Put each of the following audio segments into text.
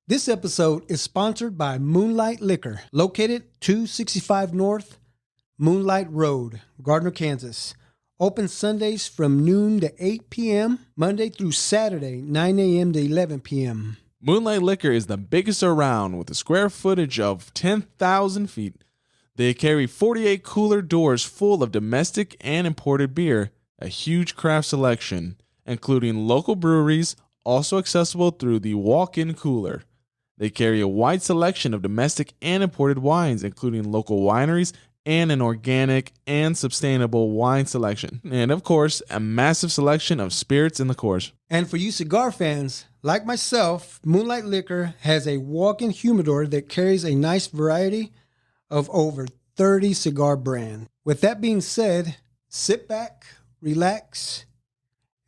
This episode is sponsored by Moonlight Liquor, located 265 North Moonlight Road, Gardner, Kansas. Open Sundays from noon to 8 p.m., Monday through Saturday, 9 a.m. to 11 p.m. Moonlight Liquor is the biggest around with a square footage of 10,000 feet. They carry 48 cooler doors full of domestic and imported beer, a huge craft selection, including local breweries, also accessible through the walk-in cooler. They carry a wide selection of domestic and imported wines, including local wineries and an organic and sustainable wine selection. And of course, a massive selection of spirits in the course. And for you cigar fans, like myself, Moonlight Liquor has a walk-in humidor that carries a nice variety of over 30 cigar brands. With that being said, sit back, relax,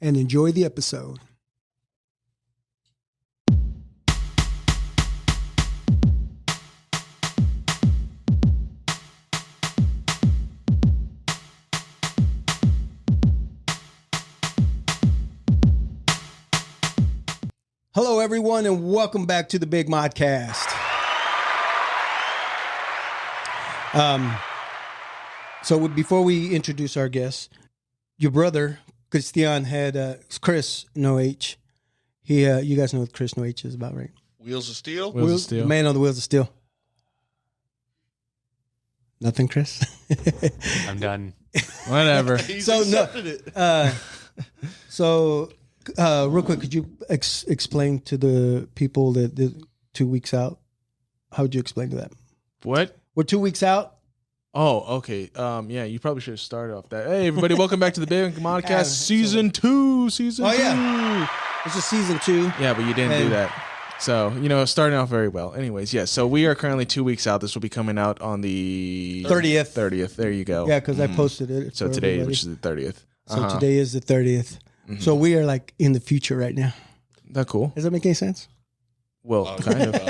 and enjoy the episode. Hello, everyone, and welcome back to the Big Modcast. So before we introduce our guests, your brother, Christian, had Chris No H. You guys know what Chris No H is about, right? Wheels of Steel? Wheels of Steel. The man on the Wheels of Steel. Nothing, Chris? I'm done. Whatever. He's accepted it. Real quick, could you explain to the people that 2 weeks out? How would you explain to that? What? We're 2 weeks out. Oh, okay. Yeah, you probably should have started off that. Hey, everybody, welcome back to the Big Modcast Yeah, Season 2. Season 2. Yeah. This is season 2. Yeah, but you didn't do that. So, starting off very well. Anyways, yeah, so we are currently 2 weeks out. This will be coming out on the 30th. 30th. There you go. Yeah, because I posted it. So today, which is the 30th. So today is the 30th. Mm-hmm. So we are like in the future right now. That cool? Does that make any sense? Well, kind of.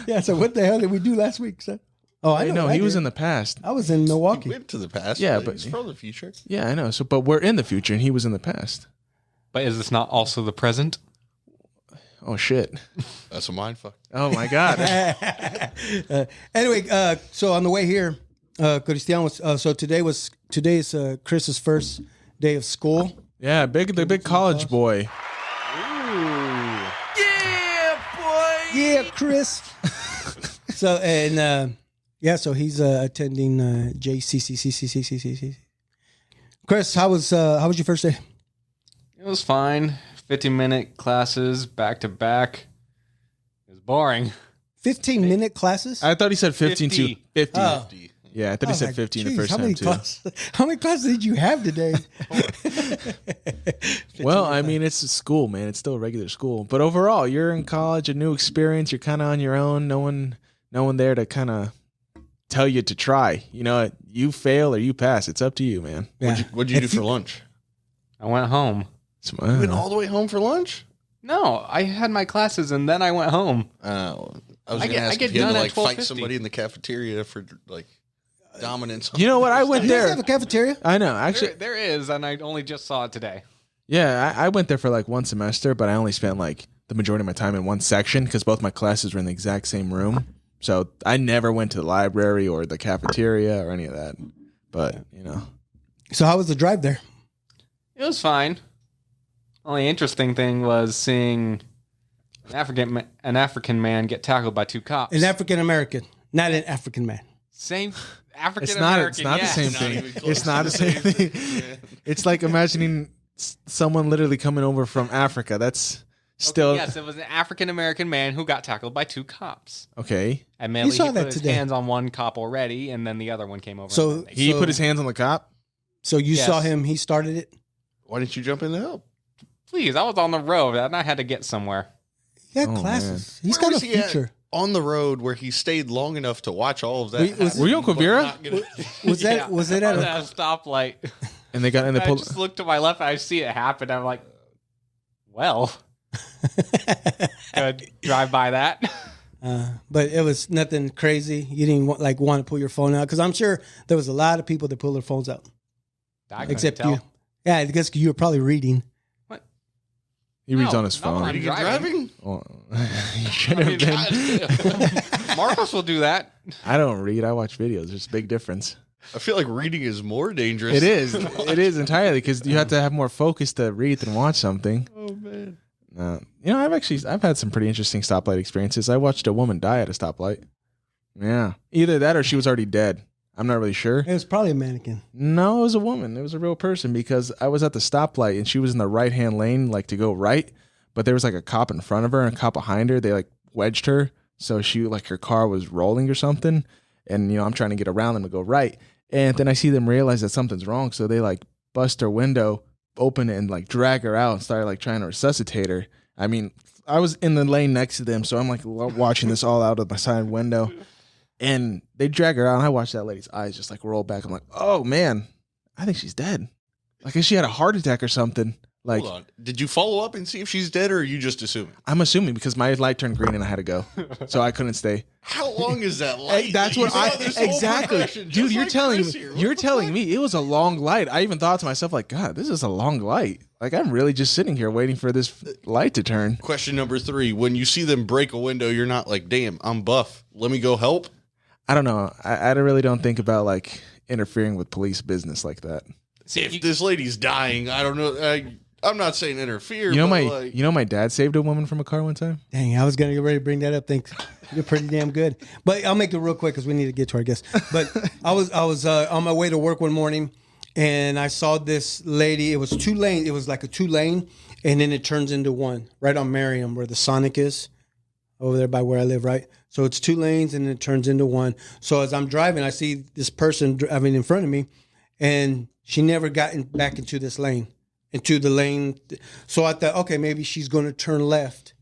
Yeah, so what the hell did we do last week, son? Oh, I know. He was in the past. I was in Milwaukee. He went to the past. Yeah, but he's from the future. Yeah, I know. So, but we're in the future, and he was in the past. But is this not also the present? Oh shit! That's a mindfuck. Oh my god. Anyway, so on the way here, Christian was. So today is Chris's first day of school. Yeah, the big college boy. Ooh. Yeah, Chris. So so he's attending JCCCCCCCC. Chris, how was your first day? It was fine. 50-minute classes back to back. It was boring. 15-minute classes? I thought he said 15 to 50. Oh. Yeah, I thought he said 15 the first time too. How many classes did you have today? Well, I mean, it's a school, man. It's still a regular school. But overall, you're in college, a new experience. You're kind of on your own. No one there to kind of tell you to try. You fail or you pass. It's up to you, man. Yeah. What'd you do for lunch? I went home. You went all the way home for lunch? No, I had my classes and then I went home. I was going to ask if you had to fight somebody in the cafeteria for dominance. You know what? I went Do you there. have a cafeteria? I know, actually. There is, and I only just saw it today. Yeah, I went there for one semester, but I only spent the majority of my time in one section because both my classes were in the exact same room. So I never went to the library or the cafeteria or any of that. But, So how was the drive there? It was fine. Only interesting thing was seeing an African man get tackled by two cops. An African American, not an African man. Same African American. It's not the same thing. It's not the same thing. thing. It's like imagining someone literally coming over from Africa. That's still Okay, yes, it was an African American man who got tackled by two cops. okay. Admittedly, You saw he that put his today. hands on one cop already, and then the other one came over. So He put his hands on the cop. So you Yes. saw him. He started it. Why didn't you jump in to help? Please, I was on the road and I had to get somewhere. He had Oh, classes. He's Where got a was he at future. on the road where he stayed long enough to watch all of that. Were you on but Quivira? not gonna- Was that? Was it I at was a? at a stoplight? And they I pulled. just looked to my left and I see it happen. I'm like, well, could drive by that. But it was nothing crazy. You didn't want to pull your phone out because I'm sure there was a lot of people that pulled their phones out. I couldn't Except tell. you. Yeah, I guess you were probably reading. What? He reads on his not when phone. I'm Reading and driving? Well, he should have been. Marcos will do that. I don't read. I watch videos. There's a big difference. I feel like reading is more dangerous. It is. It is entirely because you have to have more focus to read than watch something. Oh, man. I've had some pretty interesting stoplight experiences. I watched a woman die at a stoplight. Yeah. Either that or she was already dead. I'm not really sure. It was probably a mannequin. No, it was a woman. It was a real person because I was at the stoplight and she was in the right-hand lane, like to go right, but there was like a cop in front of her and a cop behind her. They like wedged her. So she, like her car was rolling or something. And, I'm trying to get around them to go right. And then I see them realize that something's wrong. So they like bust her window, open it and like drag her out and started like trying to resuscitate her. I mean, I was in the lane next to them. So I'm like watching this all out of my side window. And they drag her out, and I watched that lady's eyes just like roll back. I'm like, oh man, I think she's dead. Like she had a heart attack or something. Like, hold on. Did you follow up and see if she's dead, or are you just assuming? I'm assuming because my light turned green and I had to go, so I couldn't stay. How long is that light? Hey, that's what I exactly, dude. You're telling me it was a long light. I even thought to myself, like, God, this is a long light. Like I'm really just sitting here waiting for this light to turn. Question number 3: when you see them break a window, you're not like, damn, I'm buff. Let me go help. I don't know. I really don't think about like interfering with police business like that. If this lady's dying, I don't know. I'm not saying interfere. My dad saved a woman from a car one time. Dang, I was going to get ready to bring that up. Thanks. You're pretty damn good. But I'll make it real quick because we need to get to our guest. But I was on my way to work one morning, and I saw this lady. It was 2 lanes. It was like a 2-lane, and then it turns into one right on Merriam where the Sonic is over there by where I live, right? So it's 2 lanes, and then it turns into one. So as I'm driving, I see this person driving in front of me, and she never got back into this lane. Into the lane. So I thought, okay, maybe she's going to turn left.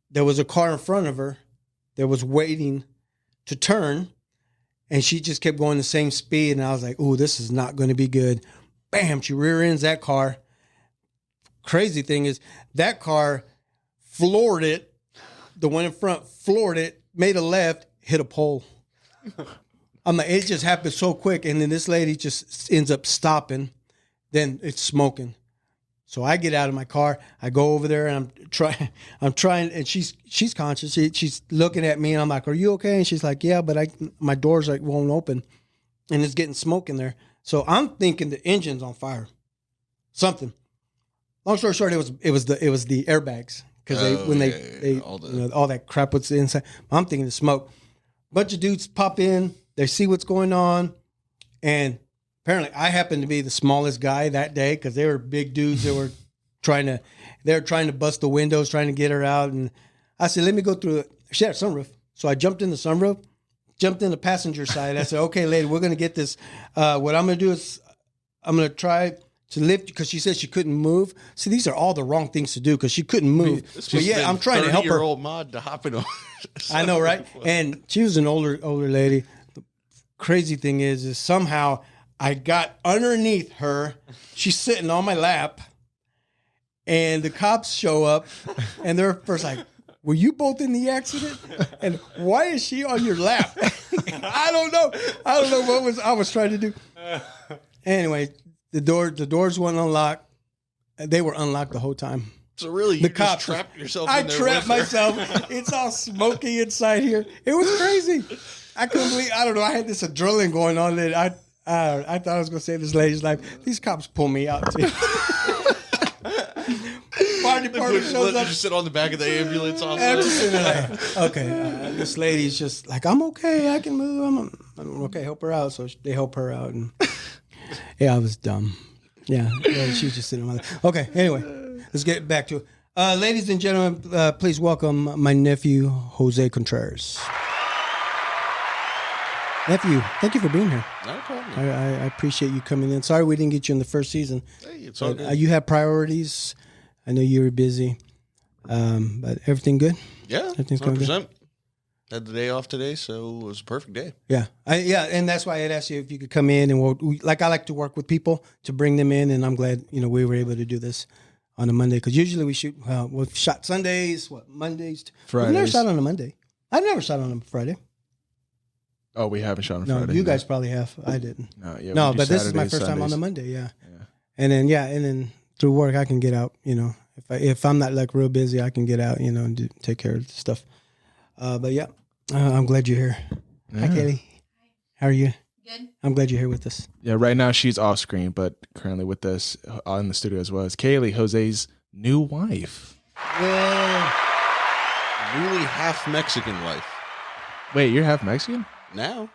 There was a car in front of her that was waiting to turn, and she just kept going the same speed. And I was like, ooh, this is not going to be good. Bam, she rear ends that car. Crazy thing is that car floored it. The one in front floored it, made a left, hit a pole. I'm like, it just happened so quick. And then this lady just ends up stopping. Then it's smoking. So I get out of my car, I go over there, and I'm trying, and she's conscious. She's looking at me, and I'm like, "Are you okay?" And she's like, "Yeah, but my doors like won't open, and it's getting smoke in there." So I'm thinking the engine's on fire, something. Long story short, it was the airbags because they all that crap was inside. I'm thinking the smoke. Bunch of dudes pop in, they see what's going on, and apparently, I happened to be the smallest guy that day because they were big dudes that were trying to bust the windows, trying to get her out. And I said, let me go through it. She had a sunroof. So I jumped in the sunroof, jumped in the passenger side. I said, okay, lady, we're going to get this. What I'm going to do is I'm going to try to lift because she said she couldn't move. See, these are all the wrong things to do because she couldn't move. So yeah, I'm trying to help her. 30-year-old mod to hop in on. I know, right? And she was an older lady. The crazy thing is somehow I got underneath her. She's sitting on my lap, and the cops show up, and they're first like, "Were you both in the accident? And why is she on your lap?" I don't know what I was trying to do. Anyway, the doors weren't unlocked. They were unlocked the whole time. So really, you just trapped yourself. I trapped myself. It's all smoky inside here. It was crazy. I couldn't believe. I don't know. I had this adrenaline going on that I thought I was going to save this lady's life. These cops pull me out too. Fire department shows up. You sit on the back of the ambulance. Okay, this lady's just like, I'm okay. I can move. I'm okay. Help her out. So they help her out. And yeah, I was dumb. Yeah, she was just sitting on my lap. Okay, anyway, let's get back to it. Ladies and gentlemen, please welcome my nephew, Jose Contreras. Nephew, thank you for being here. No problem. I appreciate you coming in. Sorry we didn't get you in the first season. Hey, it's all good. You have priorities. I know you were busy, but everything good? Yeah, everything's going good. Had the day off today, so it was a perfect day. Yeah, and that's why I had asked you if you could come in, and I like to work with people to bring them in, and I'm glad we were able to do this on a Monday because usually we shoot. We've shot Sundays, Mondays, Fridays. We've never shot on a Monday. I've never shot on a Friday. Oh, we haven't shot on Friday. No, you guys probably have. I didn't. No, but this is my first time on the Monday. Yeah. And then through work I can get out, If I'm not like real busy, I can get out, and take care of stuff. But yeah, I'm glad you're here. Yeah. Hi, Kaylee. How are you? Good. I'm glad you're here with us. Yeah, right now she's off screen, but currently with us in the studio as well as Kaylee, Jose's new wife. Well, really half Mexican wife. Wait, you're half Mexican? Now.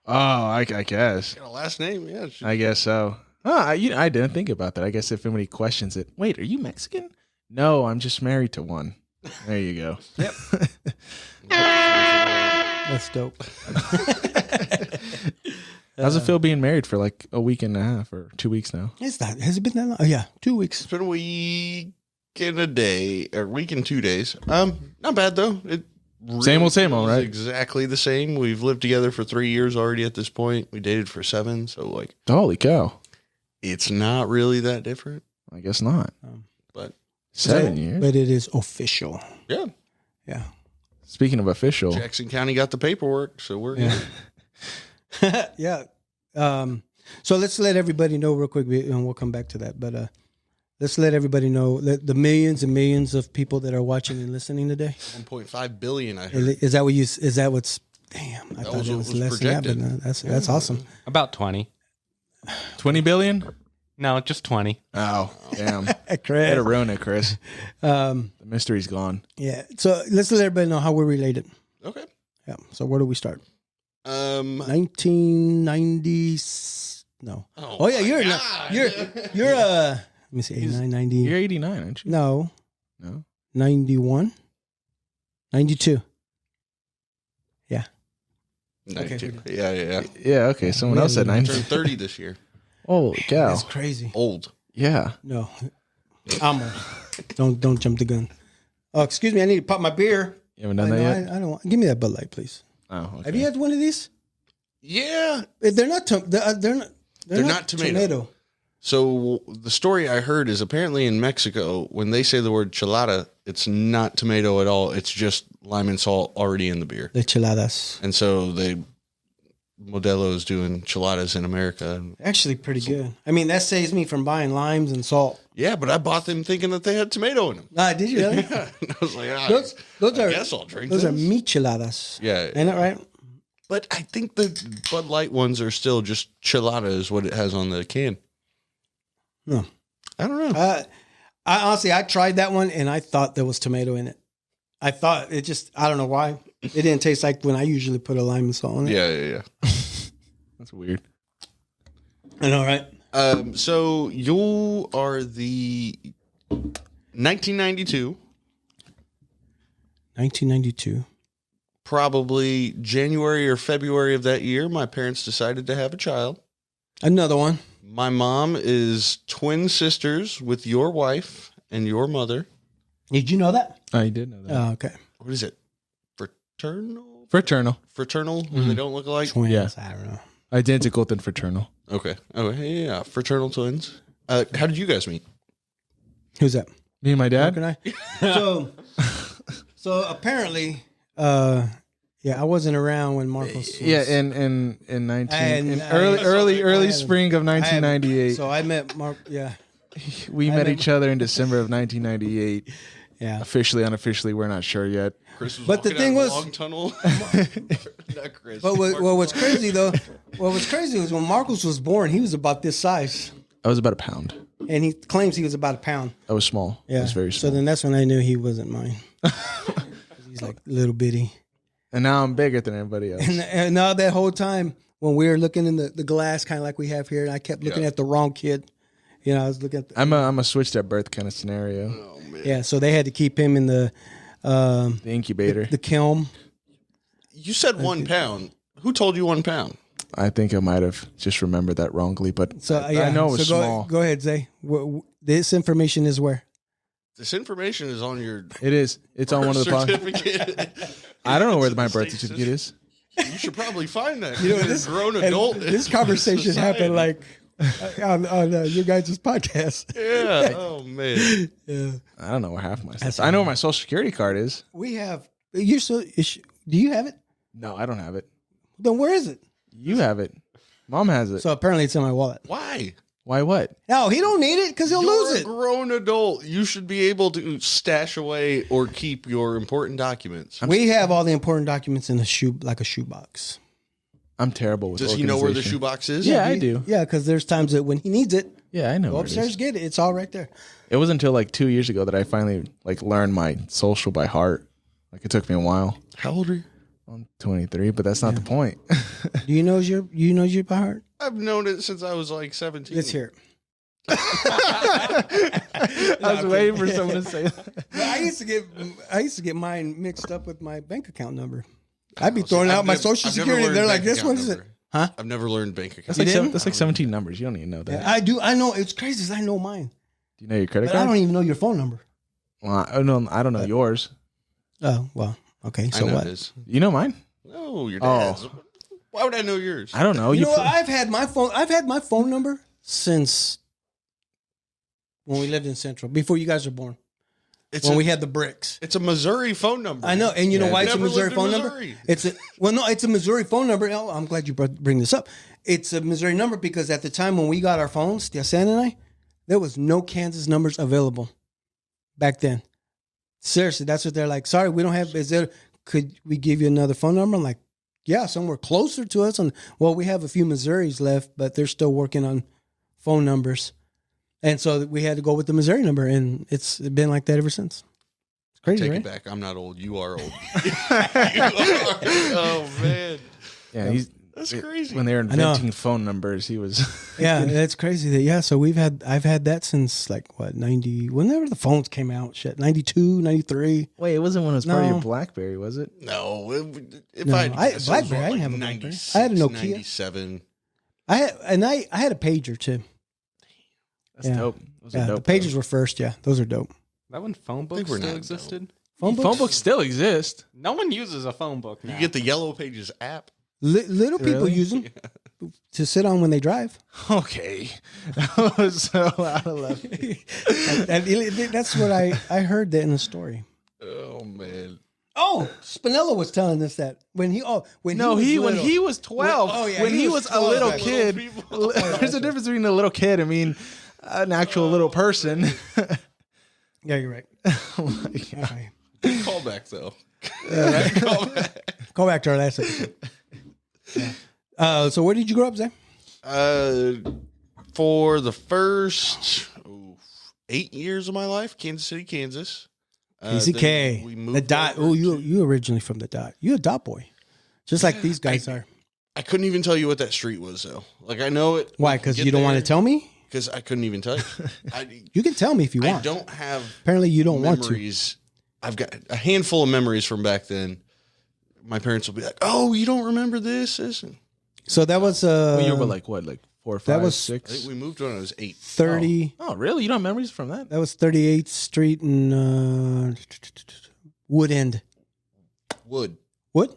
Oh, I guess. Got a last name, yeah. I guess so. Oh, I didn't think about that. I guess if anybody questions it, wait, are you Mexican? No, I'm just married to one. There you go. Yep. That's dope. How's it feel being married for like a week and a half or 2 weeks now? It's not. Has it been that long? Oh, yeah, 2 weeks. It's been a week and a day, or week and 2 days. Not bad though. It really same old, right? Exactly the same. We've lived together for 3 years already at this point. We dated for 7, so like, holy cow, it's not really that different. I guess not. But 7 years. But it is official. Yeah. Yeah. Speaking of official, Jackson County got the paperwork, so we're good. Yeah. So let's let everybody know real quick, and we'll come back to that. But let's let everybody know that the millions and millions of people that are watching and listening today. 1.5 billion. I heard. Is that what you? Is that what's? Damn, I thought it was less projected. than that. But that's awesome. About 20. 20 billion? No, just 20. Oh, damn. Chris. It'll ruin it, Chris. The mystery's gone. Yeah. So let's let everybody know how we're related. Okay. Yeah. So where do we start? 1990. No. Oh yeah, you're let me see, 89, 90. You're 89, aren't you? No. 91. 92. Yeah. 92. Okay. Yeah. Yeah, okay. Someone else said 90. Turned 30 this year. Holy cow. That's crazy. Old. Yeah. No. I'm old. Don't jump the gun. Oh, excuse me, I need to pop my beer. You haven't done that yet? I don't want. Give me that Bud Light, please. Oh, okay. Have you had one of these? Yeah. They're not tomato. So the story I heard is apparently in Mexico, when they say the word chilada, it's not tomato at all. It's just lime and salt already in the beer. The chiladas. And so Modelo's doing chiladas in America. Actually pretty good. I mean, that saves me from buying limes and salt. Yeah, but I bought them thinking that they had tomato in them. Did you really? Yeah. And I was like, I guess I'll drink those this. are micheladas. Yeah. Ain't that right? But I think the Bud Light ones are still just chilada is what it has on the can. No. I don't know. I honestly tried that one and I thought there was tomato in it. I thought I don't know why. It didn't taste like when I usually put a lime and salt on it. Yeah. That's weird. I know, right? So you are the 1992. 1992. Probably January or February of that year, my parents decided to have a child. Another one. My mom is twin sisters with your wife and your mother. Did you know that? I did know that. Oh, okay. What is it? Fraternal? Fraternal. When they don't look alike? Twins. Yeah. I don't know. Identical than fraternal. Okay. Oh, yeah. Fraternal twins. How did you guys meet? Who's that? Me and my dad? Mark and I? So apparently, I wasn't around when Marcos was. Yeah, in early spring of 1998. So I met Mark. Yeah, we met each other in December of 1998. Yeah, officially, unofficially, we're not sure yet. Chris was but the thing was, long tunnel. Not Chris. But what was crazy though? What was crazy was when Marcos was born, he was about this size. I was about a pound. And he claims he was about a pound. I was small. Yeah, I was very small. So then that's when I knew he wasn't mine. He's like little bitty. And now I'm bigger than everybody else. And now that whole time when we were looking in the glass, kind of like we have here, and I kept looking at the wrong kid. I was looking at. I'm a switched at birth kind of scenario. Oh man. Yeah, so they had to keep him in the incubator, the kiln. You said 1 pound. Who told you 1 pound? I think I might have just remembered that wrongly, but so I know it was small. Go ahead, Zay. This information is where? This information is on your. It is. It's on one of the certificate. I don't know where my birth certificate is. You should probably find that. You're this grown adult. This conversation happened like on your guys' podcast. Yeah. Oh man. Yeah. I don't know where half my stuff. I know where my social security card is. We have. Do you have it? No, I don't have it. Then where is it? You have it. Mom has it. So apparently it's in my wallet. Why? Why what? No, he don't need it because he'll lose You're a it. grown adult. You should be able to stash away or keep your important documents. We have all the important documents in a shoebox. I'm terrible with Does he know where the organization. shoebox is? Yeah, I do. Yeah, because there's times that when he needs it, Yeah, I know. go where it upstairs, is. get it. It's all right there. It wasn't until like 2 years ago that I finally like learned my social by heart. Like it took me a while. How old are you? I'm 23, but that's not the point. Do you know your by heart? I've known it since I was like 17. Let's hear it. I was waiting for someone to say that. Well, I used to get mine mixed up with my bank account number. I'd be throwing out my social security. They're like, this one's it. Huh? I've never learned bank account. That's like 17 numbers. You don't even know that. I do. I know. It's crazy. 'Cause I know mine, Do you know your credit but I card? don't even know your phone number. Well, I don't know yours. Oh well. Okay. I So know what? his. You know mine? No, your dad's. Why would I know yours? I don't know. You know what? put- I've had my phone number since when we lived in Central, before you guys were born. It's When a, we had the bricks. it's a Missouri phone number. I know, and you know Yeah, why I've it's a never Missouri lived in phone number? Missouri. It's a Missouri phone number. Oh, I'm glad you bring this up. It's a Missouri number because at the time when we got our phones, Tiasan and I, there was no Kansas numbers available back then. Seriously, that's what they're like. Sorry, we don't have. Could we give you another phone number? I'm like, yeah, somewhere closer to us. And well, we have a few Missouris left, but they're still working on phone numbers, and so we had to go with the Missouri number, and it's been like that ever since. It's crazy, Take right? it back. I'm not old. You are old. Oh man, Yeah, that's crazy. when they were inventing phone numbers, he was. Yeah, that's crazy. So I've had that since like what 90, whenever the phones came out, shit, 92, 93. Wait, it wasn't when it was part of No. your BlackBerry, was it? No, if No, I guess, it was BlackBerry, I didn't have a BlackBerry. I had a 96, Nokia. 97. I had a pager too. That's Yeah. dope. Those are Yeah, dope. the pages were first. Yeah, those are dope. That when phone think books we're still not existed? Phone Phone books still exist. No one uses a phone book now. You get the Yellow Pages app. Little people Really? use them to sit on when they drive. Okay, that was so out of left. That's what I heard that in the story. Oh man. Oh, Spinella was telling us that when he No, was when little. he was 12. Oh, yeah, when he he was was a 12, little right. kid. There's a difference between a little kid. I mean, an actual little person. Yeah, you're right. Oh my God. Okay. Good callback though. Go back to our last episode. Yeah. So where did you grow up, Zay? For the first 8 years of my life, Kansas City, Kansas. KCK. Then we moved The dot. over Oh, to- you originally from the dot. You a dot boy, just like these guys are. I couldn't even tell you what that street was though. Like I know it. Why? Because you don't want to tell me. Because I couldn't even tell you. You can tell me if you I want. don't have Apparently, you don't want to. memories. I've got a handful of memories from back then. My parents will be like, "Oh, you don't remember this?" And So that was Well, you were like what, like 4 or 5, that was- I 6? think we moved when I was 8. 30. Oh, really? You don't have memories from that? That was 38th Street and Wood End. Wood. Wood.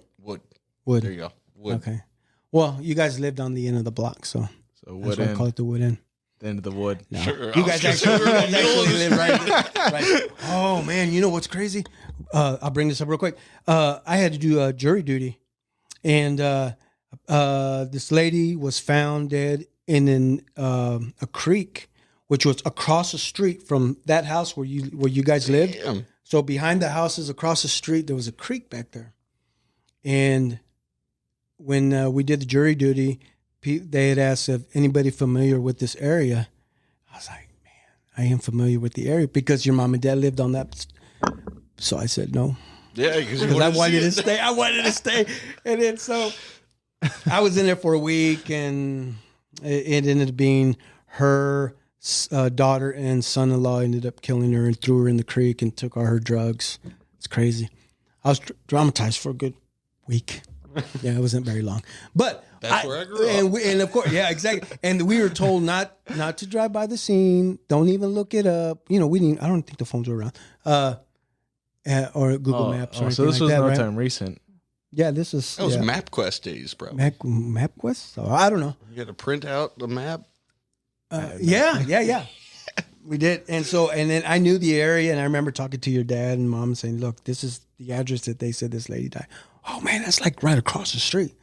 There you go. Wood. Okay. Well, you guys lived on the end of the block, so So that's wood why I call end, it the Wood End. the end of the wood. No. Sure. You guys actually live right. Oh man, you know what's crazy? I'll bring this up real quick. I had to do jury duty, and this lady was found dead in a creek, which was across the street from that house where you guys lived. Damn. So behind the houses across the street, there was a creek back there, and when we did the jury duty, they had asked if anybody familiar with this area. I was like, man, I am familiar with the area because your mom and dad lived on that. So I said no. Yeah, because I wanted to stay. I wanted to stay. And then so I was in there for a week, and it ended up being her daughter and son-in-law ended up killing her and threw her in the creek and took all her drugs. It's crazy. I was traumatized for a good week. Yeah, it wasn't very long. But That's where I grew up. And of course, yeah, exactly. And we were told not to drive by the scene. Don't even look it up. You know, we didn't. I don't think the phones were around, or Google Maps. Or so anything this like was that, no right? time recent. Yeah, this is. That was yeah. MapQuest days, bro. MapQuest. So I don't know. You had to print out the map. Yeah. We did, and then I knew the area, and I remember talking to your dad and mom saying, "Look, this is the address that they said this lady died." Oh man, that's like right across the street.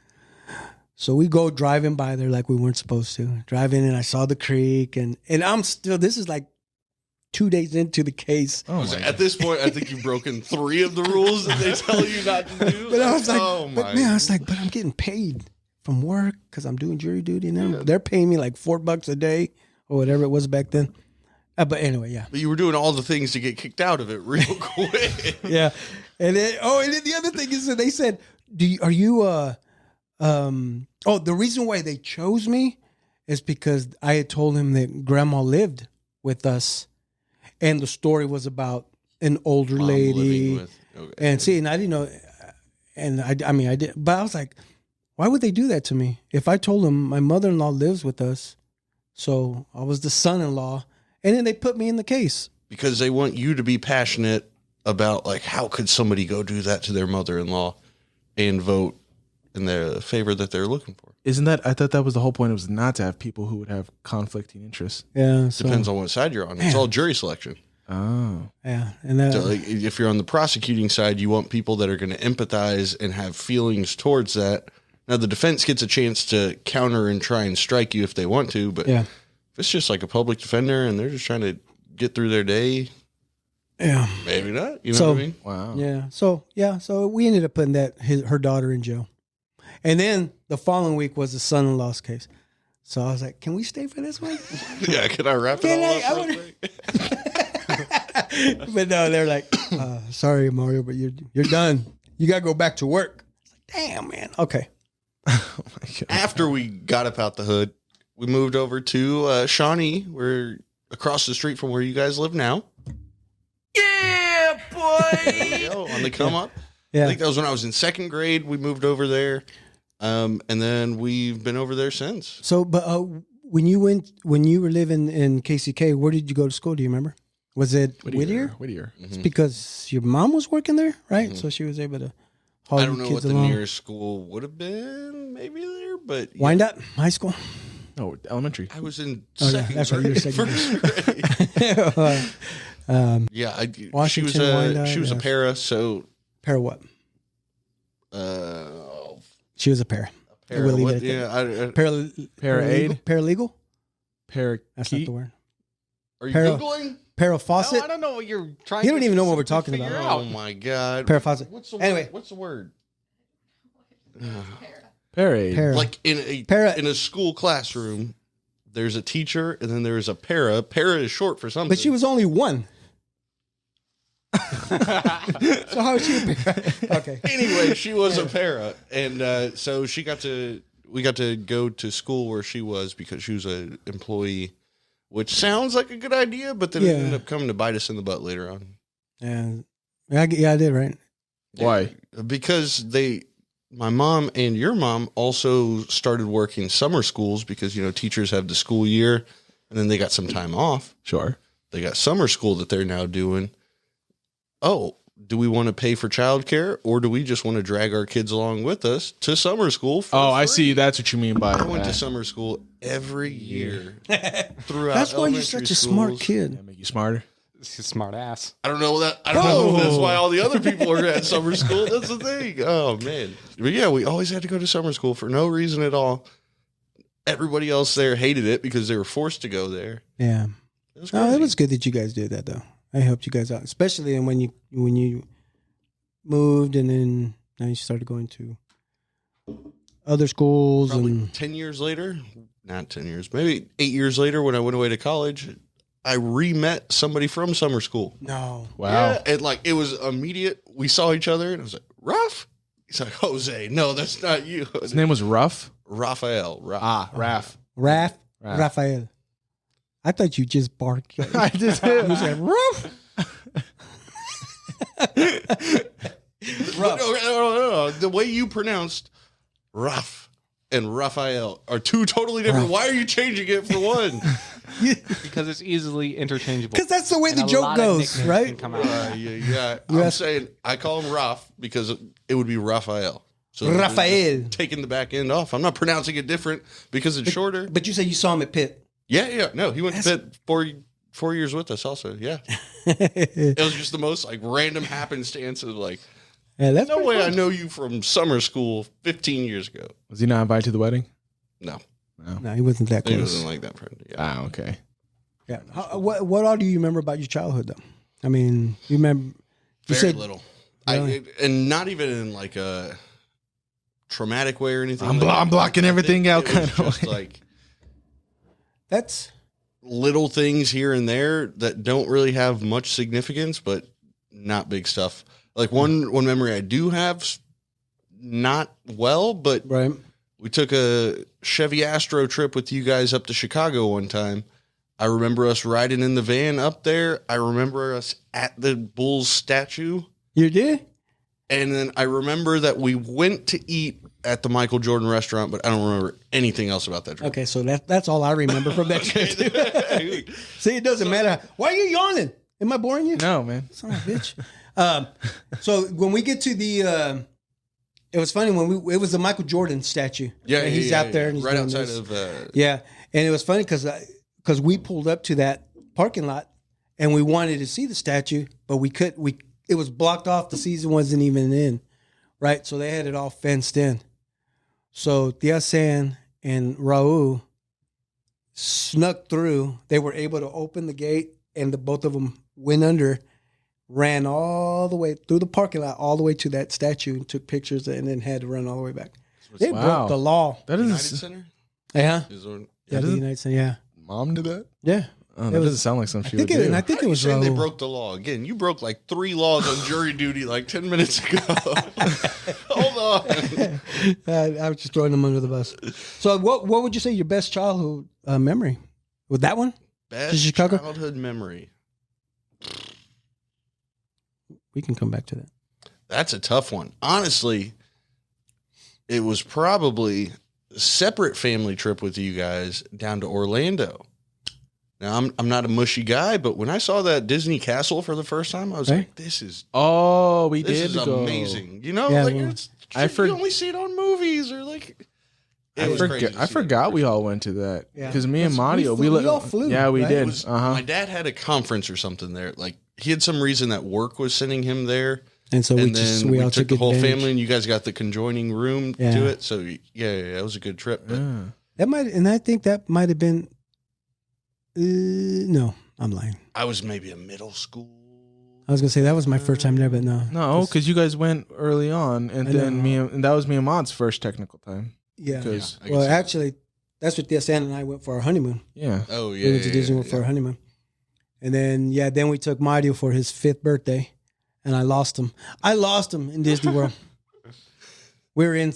So we go driving by there like we weren't supposed to. Driving and I saw the creek and I'm still, this is like 2 days into the case. At this point, I think you've broken 3 of the rules that they tell you not to do. But I was like, oh but man, I was like, but I'm getting paid from work because I'm doing jury duty and they're paying me like $4 a day or whatever it was back then. But anyway, yeah. But you were doing all the things to get kicked out of it real quick. Yeah. And then, the other thing is that they said, the reason why they chose me is because I had told him that grandma lived with us and the story was about an older Mom lady. living with- okay. And see, and I didn't know, and I mean, I did, but I was like, why would they do that to me? If I told them my mother-in-law lives with us, so I was the son-in-law, and then they put me in the case. Because they want you to be passionate about, like, how could somebody go do that to their mother-in-law and vote in the favor that they're looking for. Isn't that? I thought that was the whole point. It was not to have people who would have conflicting interests. Yeah, so, Depends on what side you're on. It's all jury selection. Oh, yeah, and So, like, if you're on the prosecuting side, you want people that are going to empathize and have feelings towards that. Now, the defense gets a chance to counter and try and strike you if they want to, but yeah, if it's just like a public defender and they're just trying to get through their day, yeah, maybe not. You know So- what I mean? wow. So we ended up putting her daughter in jail, and then the following week was the son-in-law's case. So I was like, "Can we stay for this one?" Yeah, can I wrap Can it I- all I up? wanna- real quick? But no, they're like, "Sorry, Mario, but you're done. You gotta go back to work." I was like, "Damn, man. Okay." Oh my God. After we got up out the hood, we moved over to Shawnee. We're across the street from where you guys live now. Yeah, There boy. you go, on the come up. I Yeah. think that was when I was in second grade. We moved over there. And then we've been over there since. So, but when you were living in KCK, where did you go to school? Do you remember? Was it Whittier? Whittier. It's because your mom was working there, right? So she was able to haul I you don't know kids what the along. nearest school would have been, maybe there, but yeah, Wyandotte High School. No, elementary. I was in Oh, yeah, second that's right, you were grade. second First grade. Yeah, she Washington, was Wyandotte, she was a yeah. para, so Para what? uh, She was a para. para, We'll leave what? it at that. Yeah, Para-aid? Paralegal? Parakeet. That's not the word. are you Para- googling? Para faucet? No, I don't know what you're trying. You don't to even know what we're to talking figure about. Oh out. my god! Para faucet. What's the Anyway. word? What's the word? Parade. Para. Like in Para- a school classroom, there's a teacher and then there's a para. Para is short for something. But she was only one. So how is she a para? Okay. Anyway, she was a para, and so we got to go to school where she was because she was an employee, which sounds like a good idea, but then it Yeah. ended up coming to bite us in the butt later on. And yeah, I did, right? Why? Because my mom and your mom also started working summer schools because, teachers have the school year and then they got some time off. Sure. They got summer school that they're now doing. Oh, do we want to pay for childcare or do we just want to drag our kids along with us to summer school? For Oh, I free? see. That's what you mean by I went to that. summer school every year throughout. That's why you're elementary such a smart schools. kid. That make you smarter. She's a smart ass. I don't know that. I don't know if that's Oh. why all the other people are at summer school. That's the thing. Oh man. But yeah, we always had to go to summer school for no reason at all. Everybody else there hated it because they were forced to go there. Yeah. It was No, crazy. it was good that you guys did that though. I helped you guys out, especially when you moved and then now you started going to other schools Probably and 10 years later, not 10 years, maybe 8 years later when I went away to college, I re-met somebody from summer school. no. Wow. Yeah, and it was immediate. We saw each other and I was like, Ruff? He's like, Jose. No, that's not you. His name was Ruff. Raphael. Raph. Raph. Raph. Raphael. I thought you just barked. I just You said Ruff. No. The way you pronounced Ruff and Raphael are two totally different. Why are you changing it for one? Because it's easily interchangeable. Because that's the way And the a joke lot of goes, nicknames right? can come out. Yeah. You I'm asked- saying I call him Ruff because it would be Raphael. So Raphael. just taking the back end off. I'm not pronouncing it different because it's shorter. But you said you saw him at Pitt. Yeah. No, he went to Pitt 4 years with us also. Yeah. It was just the most random happenstance of Yeah, that's No pretty way cool. I know you from summer school 15 years ago. Was he not invited to the wedding? No, No, he wasn't that he close. wasn't like that friend. Yeah. Ah, okay. Yeah. What all do you remember about your childhood, though? I mean, you remember? You Very said, little. Really? And not even in like a traumatic way or anything. I'm like that. blocking everything out It was kind of just way. like that's little things here and there that don't really have much significance, but not big stuff. Like one memory I do have, not well, but right. we took a Chevy Astro trip with you guys up to Chicago one time. I remember us riding in the van up there. I remember us at the Bulls statue. You did? And then I remember that we went to eat at the Michael Jordan restaurant, but I don't remember anything else about that trip. Okay, so that's all I remember from that trip. See, it doesn't matter. Why are you yawning? Am I boring you? No, man. Son of a bitch. So when we get to the, it was funny when it was the Michael Jordan statue. Yeah, and he's out there and he's right doing outside this. of. Yeah, and it was funny because we pulled up to that parking lot and we wanted to see the statue, but it was blocked off. The season wasn't even in, right? So they had it all fenced in. So San and Raul snuck through. They were able to open the gate, and the both of them went under, ran all the way through the parking lot, all the way to that statue, and took pictures, and then had to run all the way back. They Wow. broke the law. That United is Center? Yeah, Is on- yeah, the United States. Yeah, mom did that. yeah. Oh, It that was- doesn't sound like some I she think would it, do. and I think How it you was saying they Raul. broke the law again. You broke like 3 laws on jury duty like 10 minutes ago. Hold on. I was just throwing them under the bus. So, what would you say your best childhood memory? With that one? Best Chicago? childhood memory. We can come back to that. That's a tough one. Honestly, it was probably a separate family trip with you guys down to Orlando. Now, I'm not a mushy guy, but when I saw that Disney castle for the first time, I was Right. like, this is Oh, we did go. amazing. You know, Yeah, like well, it's, I you only see it on movies or like. It was crazy to see I that forgot first we time. all went to that Yeah. because me and Yes, Mario we all flew, Yeah, we right? did. It was- Uh-huh. My dad had a conference or something there. Like he had some reason that work was sending him there. And so And then we we all took the whole advantage. family, and you guys got the conjoining room Yeah. to it. So yeah, it was a good trip. But Yeah. That might, and I think that might have been. No, I'm lying. I was maybe a middle school. I was gonna say that was my first time there, but no. No, because you guys went early on, and I then know. and that was me and Maud's first technical time. Yeah. Because I can Well, see that. actually, that's what San and I went for our honeymoon. yeah, Oh yeah, We went to yeah, Disney yeah, World for yeah. our honeymoon, and then we took Mario for his 5th birthday, and I lost him. I lost him in Disney World. We were in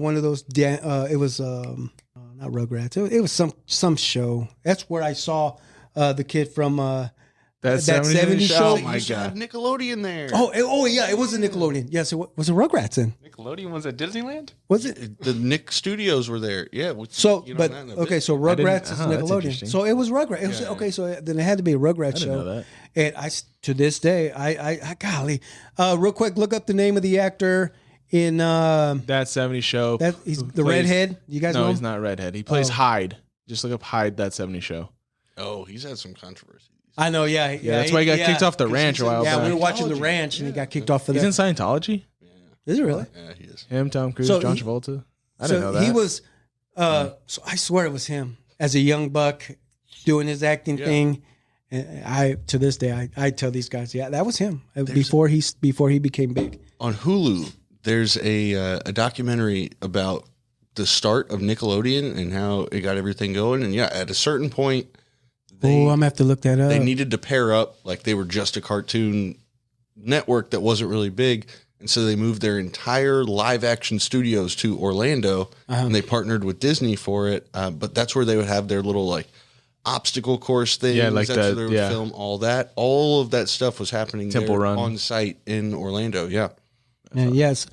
one of those. It was not Rugrats. It was some show. That's where I saw the kid from. that 70s show? Oh They my used to have god! Nickelodeon there. Oh yeah, it was a Nickelodeon. Yes, was it Rugrats in? Nickelodeon was at Disneyland? Was it? The Nick Studios were there. Yeah. So, you know but that in a okay, bit. so I didn't- Rugrats is that's Nickelodeon. interesting. So it was Rugrats. It was, Yeah. okay, so then it had to be a Rugrats I didn't show. know that. And to this day, I golly, real quick, look up the name of the actor in That 70s show. that. He's who the plays- redhead. You guys No, know he's him? not redhead. He plays Oh. Hyde. Just look up Hyde. That 70s show. Oh, he's had some controversy. I know. Yeah, Yeah, that's why he got kicked off the ranch a while Yeah, back. we were watching the Scientology. ranch, and he got kicked off for He's that. in Scientology. Is it really? Yeah, he is. Him, Tom Cruise, So John he- Travolta. I So didn't know that. he was. So I swear it was him as a young buck doing his acting Yeah. thing. And I to this day I tell these guys, yeah, that was him There's- before he became big. On Hulu, there's a documentary about the start of Nickelodeon and how it got everything going. And yeah, at a certain point, Oh, I'm gonna have to look that up. they needed to pair up. Like they were just a cartoon network that wasn't really big. And so they moved their entire live action studios to Orlando and they partnered with Disney for it. But that's where they would have their little like obstacle course thing. Yeah, like that's where that, they would yeah. film all that. All of that stuff was happening Temple there Run. on site in Orlando. Yeah. And yes,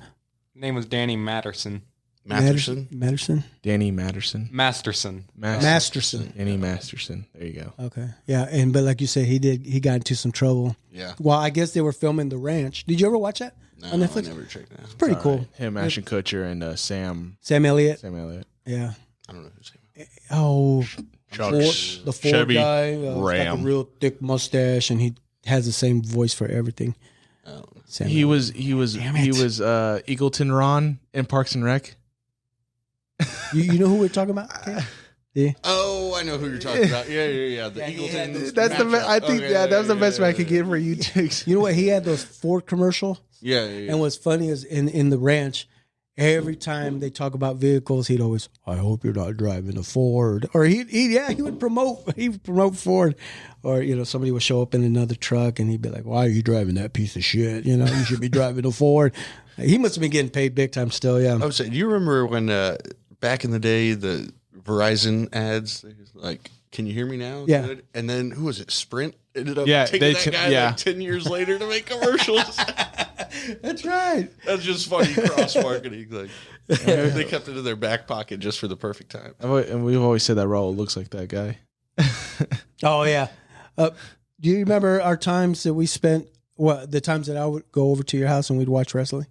Name was Danny Matterson. Matterson, Danny Masterson. Masterson. Danny Masterson. There you go. Okay, yeah, but like you said, he got into some trouble. Yeah. Well, I guess they were filming The Ranch. Did you ever watch that No, on Netflix? I never checked that. Pretty cool. Him, Ashton Kutcher, and Sam Elliott. Elliott. Yeah. I don't know who's name. Oh, Chucks. the Ford Chevy guy. He's got Ram. a real thick mustache, and he has the same voice for everything. He was Eagleton Ron in Parks and Rec. You know who we're talking about? Okay. Yeah. Oh, I know who you're talking about. Yeah. The Eagleton. That's the best. I think that was the best I could get for you, Chicks. You know what? He had those Ford commercials. Yeah. And what's funny is in the ranch, every time they talk about vehicles, he'd always, I hope you're not driving a Ford. Or he would promote Ford. Or, somebody would show up in another truck and he'd be like, why are you driving that piece of shit? You should be driving a Ford. He must have been getting paid big time still, yeah. I was saying, do you remember when back in the day, the Verizon ads, like, can you hear me now? Yeah. Good. And then who was it? Sprint ended up taking they that guy like 10 years later to make commercials. That's right. That's just funny cross marketing. Like they kept it in their back pocket just for the perfect time. And we've always said that Raul looks like that guy. Oh yeah. Do you remember our times that we spent? The times that I would go over to your house and we'd watch wrestling?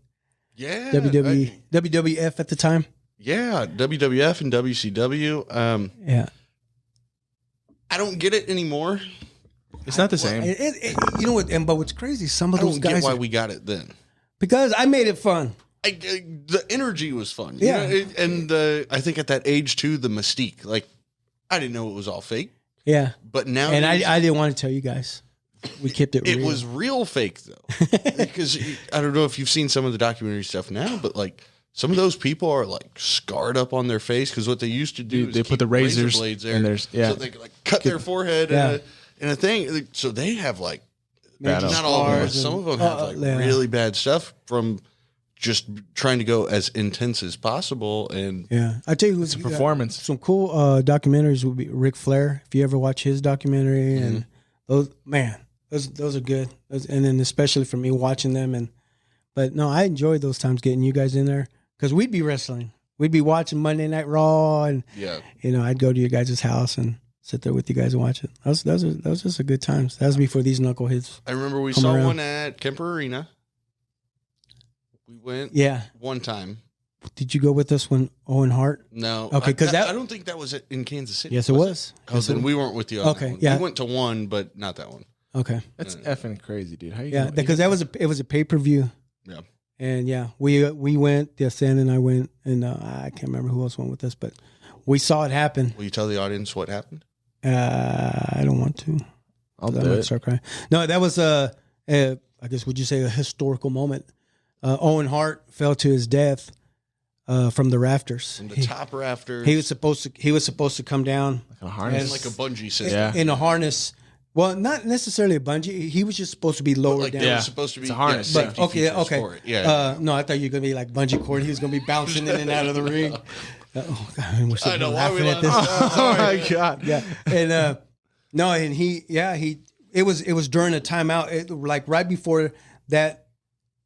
Yeah. WWF at the time. Yeah, WWF and WCW. Yeah. I don't get it anymore. It's not the same. You know what? But what's crazy? Some of I those don't guys get why we got it then. because I made it fun. The energy was fun. Yeah. And I think at that age too, the mystique. Like, I didn't know it was all fake. Yeah. But now, And I didn't want to tell you guys. We kept it. it real. was real fake though, because I don't know if you've seen some of the documentary stuff now, but like some of those people are like scarred up on their face because what they used to do is they put the razor razors blades there, in theirs, yeah. so they could like cut their forehead in a thing. So they have like Bad not all of them, but scars some of them have like really bad stuff from just trying to go as intense as possible. And Yeah, I tell you who's It's a performance. Some cool documentaries would be Ric Flair. If you ever watch his documentary, and those are good. And then especially for me watching them, but no, I enjoyed those times getting you guys in there because we'd be wrestling, we'd be watching Monday Night Raw, and I'd go to your guys' house and sit there with you guys and watch it. Those are just a good times. That was before these knuckleheads. I remember we saw one at Kemper Arena. We went one time. Did you go with us when Owen Hart? No. Okay, because I don't think that was in Kansas City. Yes, it was. Oh, then we weren't with you on that one. yeah. We went to one, but not that one. Okay. That's effing crazy, dude. How you? Yeah, because it was a pay-per-view. Yeah. And we went. Yeah, Stan and I went, and I can't remember who else went with us, but we saw it happen. Will you tell the audience what happened? I don't want to. I'll do it. Start crying. No, that was I guess would you say a historical moment? Owen Hart fell to his death from the rafters. From the top rafters. He was supposed to come down Like a harness. like a bungee system. in a harness. Well, not necessarily a bungee. He was just supposed to be lowered Like down. there was supposed to be It's a harness. safety But okay. features for it. Yeah. No, I thought you were gonna be like bungee cord. He was gonna be bouncing in and out of the ring. Oh God, we're so I know why we laughing at laugh. this. Oh my god. Yeah, and no, and it was during a timeout, like right before that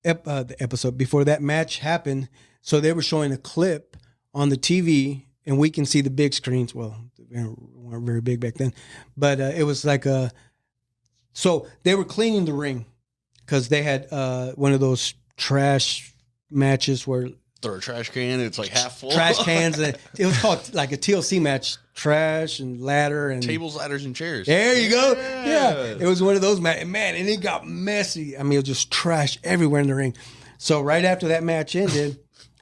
the episode before that match happened. So they were showing a clip on the TV, and we can see the big screens. Well, they weren't very big back then, but it was like so they were cleaning the ring because they had one of those trash matches where Throw a trash can, it's like half full. trash cans. And it was called like a TLC match, trash and ladder and Tables, ladders, and chairs. There you go. Yeah, it was one of those and it got messy. I mean, it was just trash everywhere in the ring. So right after that match ended,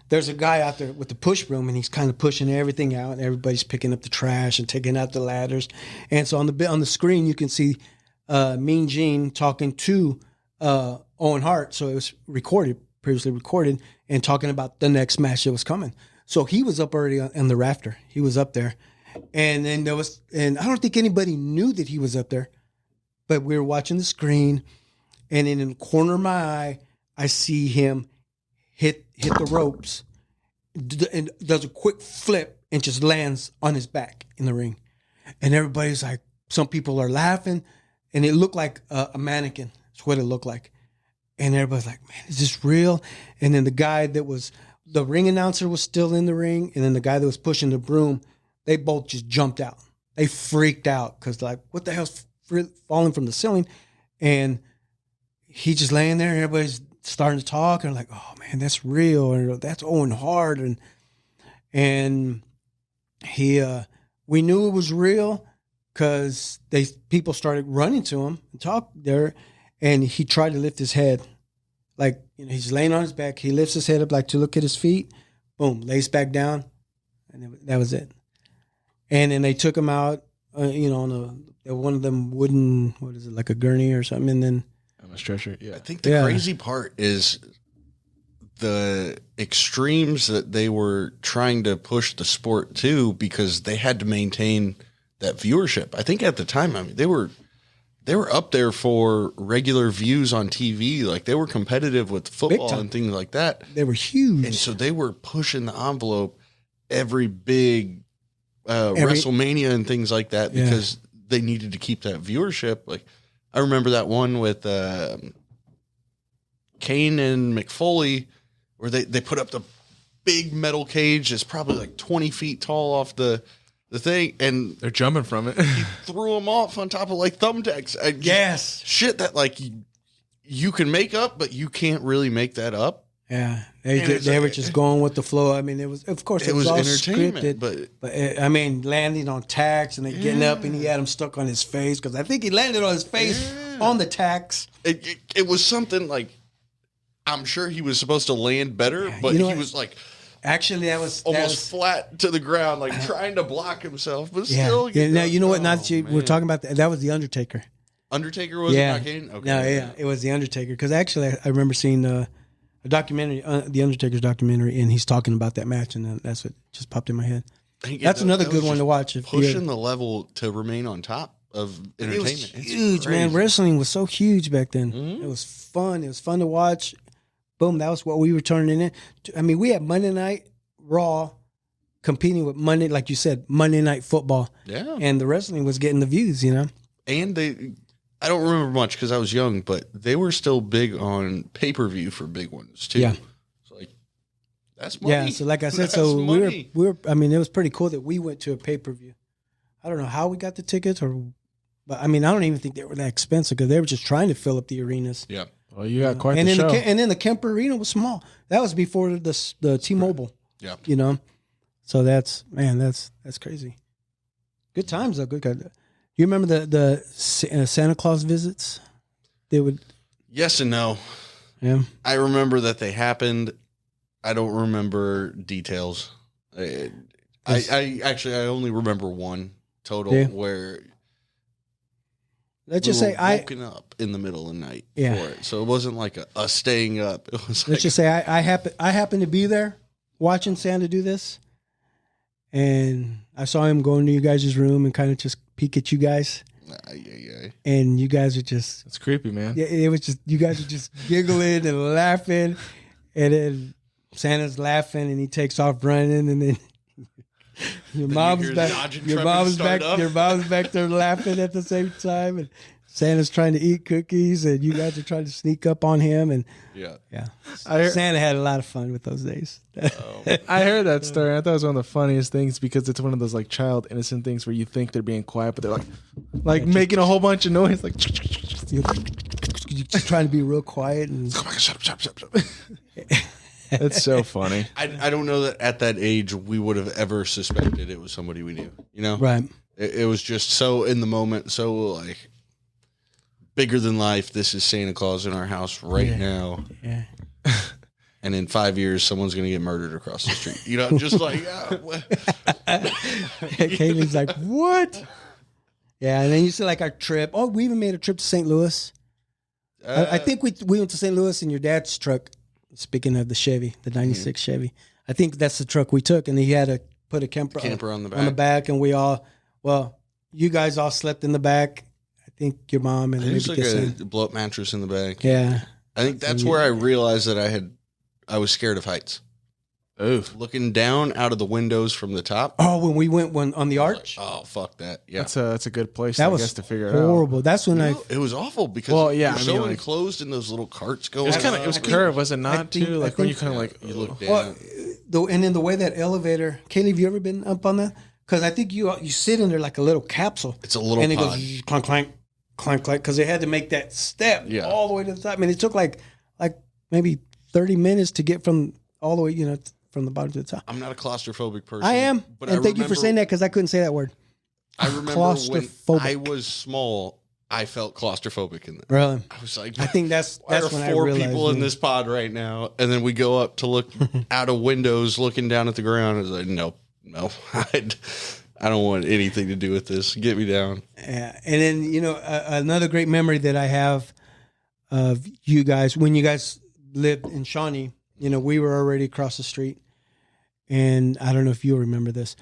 there's a guy out there with the push broom, and he's kind of pushing everything out, and everybody's picking up the trash and taking out the ladders. And so on the screen, you can see Mean Gene talking to Owen Hart. So it was previously recorded, and talking about the next match that was coming. So he was up already on the rafter. He was up there. And then and I don't think anybody knew that he was up there, but we were watching the screen, and in the corner of my eye, I see him hit the ropes and does a quick flip and just lands on his back in the ring. And everybody's like, some people are laughing, and it looked like a mannequin. That's what it looked like. And everybody's like, man, is this real? And then the ring announcer was still in the ring. And then the guy that was pushing the broom, they both just jumped out. They freaked out because like, what the hell's falling from the ceiling? And he just laying there, and everybody's starting to talk. And like, oh man, that's real. Or that's Owen Hart. And he, we knew it was real because people started running to him and talk there. And he tried to lift his head, like, he's laying on his back. He lifts his head up like to look at his feet. Boom, lays back down. And that was it. And then they took him out, on one of them wooden, what is it, like a gurney or something. And then On a stretcher, yeah. I think the crazy part is the extremes that they were trying to push the sport to, because they had to maintain that viewership. I think at the time, they were up there for regular views on TV. Like, they were competitive with football and things like that. they were huge. And so they were pushing the envelope every big WrestleMania and things like that, because they needed to keep that viewership. Like, I remember that one with Kane and McFoley, where they put up the big metal cage that's probably like 20 feet tall off the thing, and They're jumping from it. he threw them off on top of like thumbtacks. Yes. Shit that like you can make up, but you can't really make that up. Yeah. They were just going with the flow. I mean, it was all entertainment, scripted. But landing on tacks and then getting up, and he had him stuck on his face, because I think he landed on his face on the tacks. It was something like, I'm sure he was supposed to land better, but he was like, actually, that was almost flat to the ground, like trying to block himself, but yeah. still. Now you know what? Now that we're talking about that was the Undertaker. Undertaker was not Kane. Okay. No, it was the Undertaker, because actually I remember seeing a documentary, the Undertaker's documentary, and he's talking about that match, and that's what just popped in my head. That's another good one to watch. Pushing the level to remain on top of entertainment. It was huge, man. Wrestling was so huge back then. Mm-hmm. It was fun. It was fun to watch. Boom, that was what we were turning in. I mean, we had Monday Night Raw competing with Monday, like you said, Monday Night Football. Yeah. And the wrestling was getting the views, And I don't remember much because I was young, but they were still big on pay-per-view for big ones too. Yeah. So like, that's money. Yeah, so like I said, That's so money. we were. I mean, it was pretty cool that we went to a pay-per-view. I don't know how we got the tickets, but I mean, I don't even think they were that expensive, because they were just trying to fill up the arenas. Yeah. Well, you got quite and the then show. and then the Kemper Arena was small. That was before the T-Mobile. Yeah. So that's crazy. Good times though. Good. You remember the Santa Claus visits? They would. Yes and no. Yeah. I remember that they happened. I don't remember details. I only remember one total where. Let's just say I woken up in the middle of the night for Yeah. it, so it wasn't like a staying up. It was like, let's just say I happened to be there watching Santa do this, and I saw him go into you guys' room and kind of just peek at you guys, and you guys are just It's creepy, man. yeah, it was just you guys are just giggling and laughing, and then Santa's laughing and he takes off running, and then your mom's back. Your mom's back there laughing at the same time, and Santa's trying to eat cookies, and you guys are trying to sneak up on him, and yeah. Santa had a lot of fun with those days. I heard that story. I thought it was one of the funniest things, because it's one of those like child innocent things where you think they're being quiet, but they're like making a whole bunch of noise, like You're just trying to be real quiet, and shut up. That's so funny. I don't know that at that age we would have ever suspected it was somebody we knew. Right? It was just so in the moment, so like bigger than life. This is Santa Claus in our house right now. Yeah. And in 5 years, someone's going to get murdered across the street. Just like, Kaylee's like, what? Yeah, and then you see like our trip. Oh, we even made a trip to St. Louis. I think we went to St. Louis in your dad's truck. Speaking of the Chevy, the 96 Chevy. I think that's the truck we took, and he had to put a camper on the back. And you guys all slept in the back. I think your mom and There's maybe like a blow-up mattress in the back. Yeah. I think that's where I realized that I was scared of heights. Oof. Looking down out of the windows from the top. Oh, when we went on the arch? Oh, fuck that. Yeah. That's a good place, That I was guess, to figure it out. horrible. That's when It was awful because you're so enclosed in those little carts going. It was curved, was it not? think- Too I like when you think- kind of you look down. Well, and then the way that elevator, Kaylee, have you ever been up on that? Because I think you sit in there like a little capsule. It's a little and it pod. goes clank, clank, clank, clank, because they had to make that step all the way to the top. I mean, it took like maybe 30 minutes to get from all the way, from the bottom to the top. I'm not a claustrophobic person. I am, but and thank you for saying that, because I couldn't say that word. I remember when Claustrophobic. I was small, I felt claustrophobic in that. Really? I was like, I think that's why are when I four realized. people in this pod right now? And then we go up to look out of windows, looking down at the ground. I was like, no, I don't want anything to do with this. Get me down. Yeah. And then, another great memory that I have of you guys, when you guys lived in Shawnee, we were already across the street. And I don't know if you'll remember this,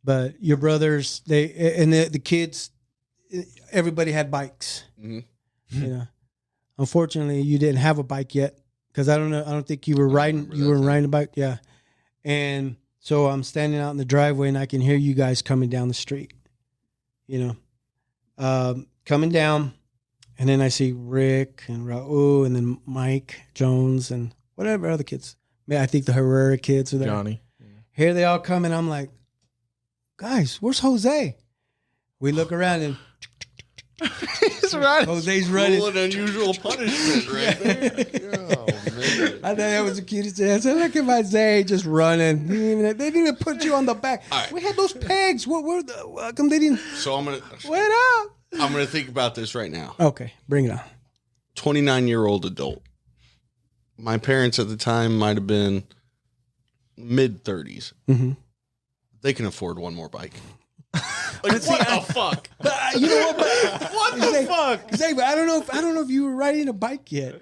but your brothers, the kids, everybody had bikes. Mm-hmm. Unfortunately, you didn't have a bike yet because I don't think you were riding. You were riding a bike, yeah. And so I'm standing out in the driveway and I can hear you guys coming down the street. Coming down, and then I see Rick and Raul and then Mike Jones and whatever other kids. I think the Herrera kids are there. Johnny. Here they all come, and I'm like, guys, where's Jose? We look around and He's running. Jose's running. Cruel and unusual punishment right there. Oh, man. I thought that was the cutest thing. I said, look at my Zay just running. They didn't even put you on the back. Right. We had those pegs. How come they didn't? So I'm gonna think about this right now. Okay, bring it on. 29-year-old adult. My parents at the time might have been mid-30s. Mm-hmm. They can afford one more bike. What the fuck? But you know what? What the fuck? Zay, but I don't know if you were riding a bike yet.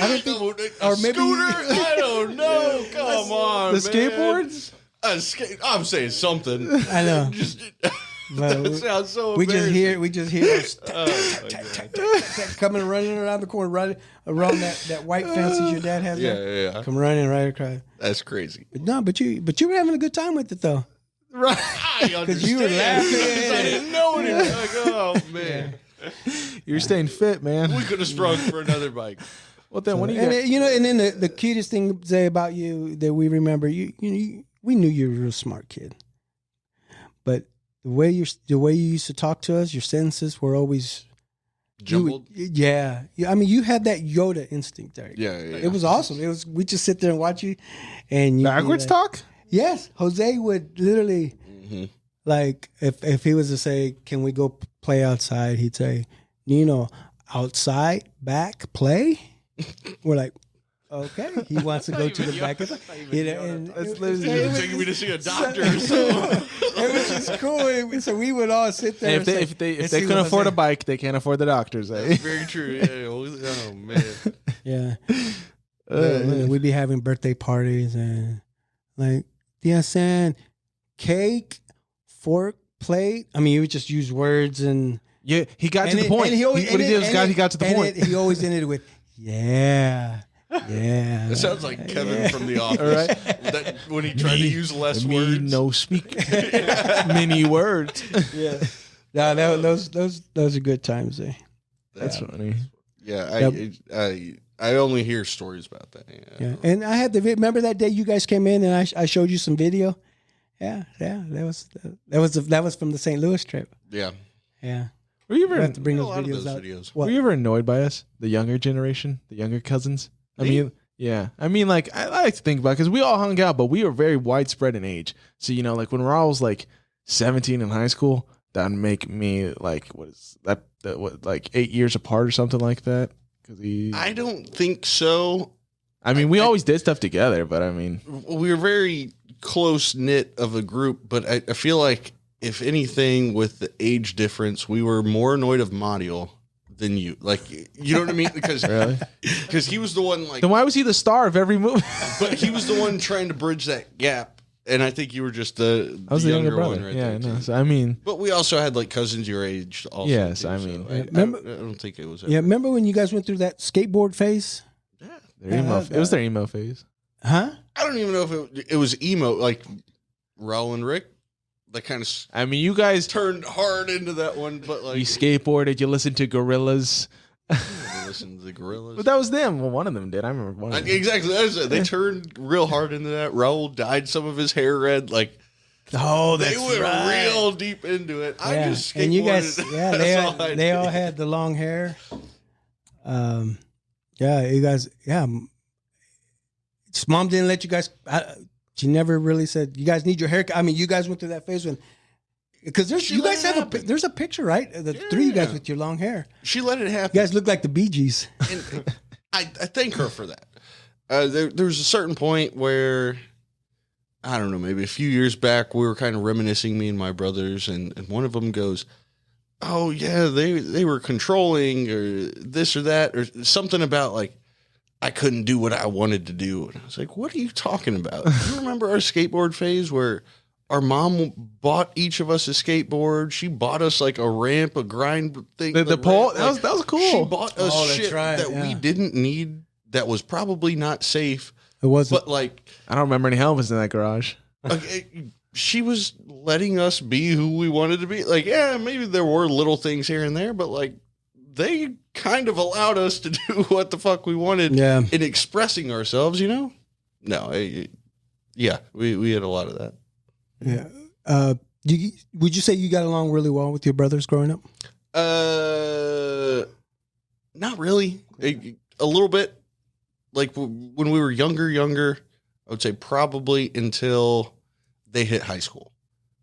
I don't think, Or maybe scooter? I don't know. Come on, The skateboards? I'm saying something. I know. That sounds so We just embarrassing. hear us coming running around the corner, running around that white fences your dad has. Yeah. Come running right across. That's crazy. But you were having a good time with it though. Right. Because you were laughing. I didn't know anything. Like, oh, man. You're staying fit, man. We could have sprung for another bike. Well, then, when you And got, and then the cutest thing, Zay, about you that we remember, we knew you were a real smart kid, but the way you used to talk to us, your sentences were always Jumbled? Yeah. I mean, you had that Yoda instinct there. Yeah. It was awesome. We just sit there and watch you, and you backwards talk? Yes, Jose would literally, like, if he was to say, "Can we go play outside?" He'd say, outside, back, play. We're like, okay. He wants to go to the back. That's It's taking me to see a doctor or something. It was just cool. So we would all sit there. And if they couldn't afford a bike, they can't afford the doctors, eh? Very true. Yeah. Oh, man. Yeah. We'd be having birthday parties and like, and cake, fork, plate. I mean, you would just use words and Yeah, he got to the point. He got to the point. He always ended it with, yeah. It sounds like Kevin from The Office. Right. That, when he tried to use less words. No speak many words. Yeah. No, those are good times. That's funny. Yeah, I only hear stories about that. Yeah. And I had remember that day you guys came in and I showed you some video. Yeah. That was from the St. Louis trip. Yeah. Yeah. Were you We ever have to bring A those lot of videos those out. videos. What? Were you ever annoyed by us, the younger generation, the younger cousins? I mean, yeah. I mean, like, I like to think about it because we all hung out, but we were very widespread in age. So, like when Raul was like 17 in high school, that'd make me like, what is that like 8 years apart or something like that? I don't think so. I mean, we always did stuff together, but I mean, We were very close knit of a group, but I feel like if anything, with the age difference, we were more annoyed of Mario than you. Like, you know what I mean? Because he was the one like. then why was he the star of every movie? But he was the one trying to bridge that gap, and I think you were just the younger one brother. right Yeah, there. no. Too. So, I mean, But we also had like cousins your age. Also Yes, too, I so mean- I don't think it was. Yeah, remember when you guys went through that skateboard phase? their emo, it was their emo phase. Huh? I don't even know if it was emo, like Raul and Rick. That kind of I mean, you guys, turned hard into that one, but like you skateboarded, you listened to Gorillaz. listen to the Gorillas. But that was them. Well, one of them did. I remember one of them. Exactly. That was it. They turned real hard into that. Raul dyed some of his hair red. Like, Oh, they went real deep into it. I just skateboarded. And you guys, yeah, That's all I they all did. had the long hair. Yeah, you guys, yeah. Mom didn't let you guys. She never really said you guys need your haircut. I mean, you guys went through that phase when Because you guys have there's a picture, right? The three of you guys with your long hair. She let it happen. You guys look like the Bee Gees. And I thank her for that. There was a certain point where, I don't know, maybe a few years back, we were kind of reminiscing, me and my brothers, and one of them goes, "Oh yeah, they were controlling or this or that or something about like I couldn't do what I wanted to do." And I was like, "What are you talking about? You remember our skateboard phase where our mom bought each of us a skateboard? She bought us like a ramp, a grind thing. The pole, ramp. that was cool. She bought us Oh, that's shit right, that yeah. we didn't need. That was probably not safe. It wasn't. But like, I don't remember any helmets in that garage. she was letting us be who we wanted to be. Like, yeah, maybe there were little things here and there, but like, they kind of allowed us to do what the fuck we wanted in expressing ourselves, you know? No, we had a lot of that. Yeah. Would you say you got along really well with your brothers growing up? Not really. A little bit. Like when we were younger, I would say probably until they hit high school.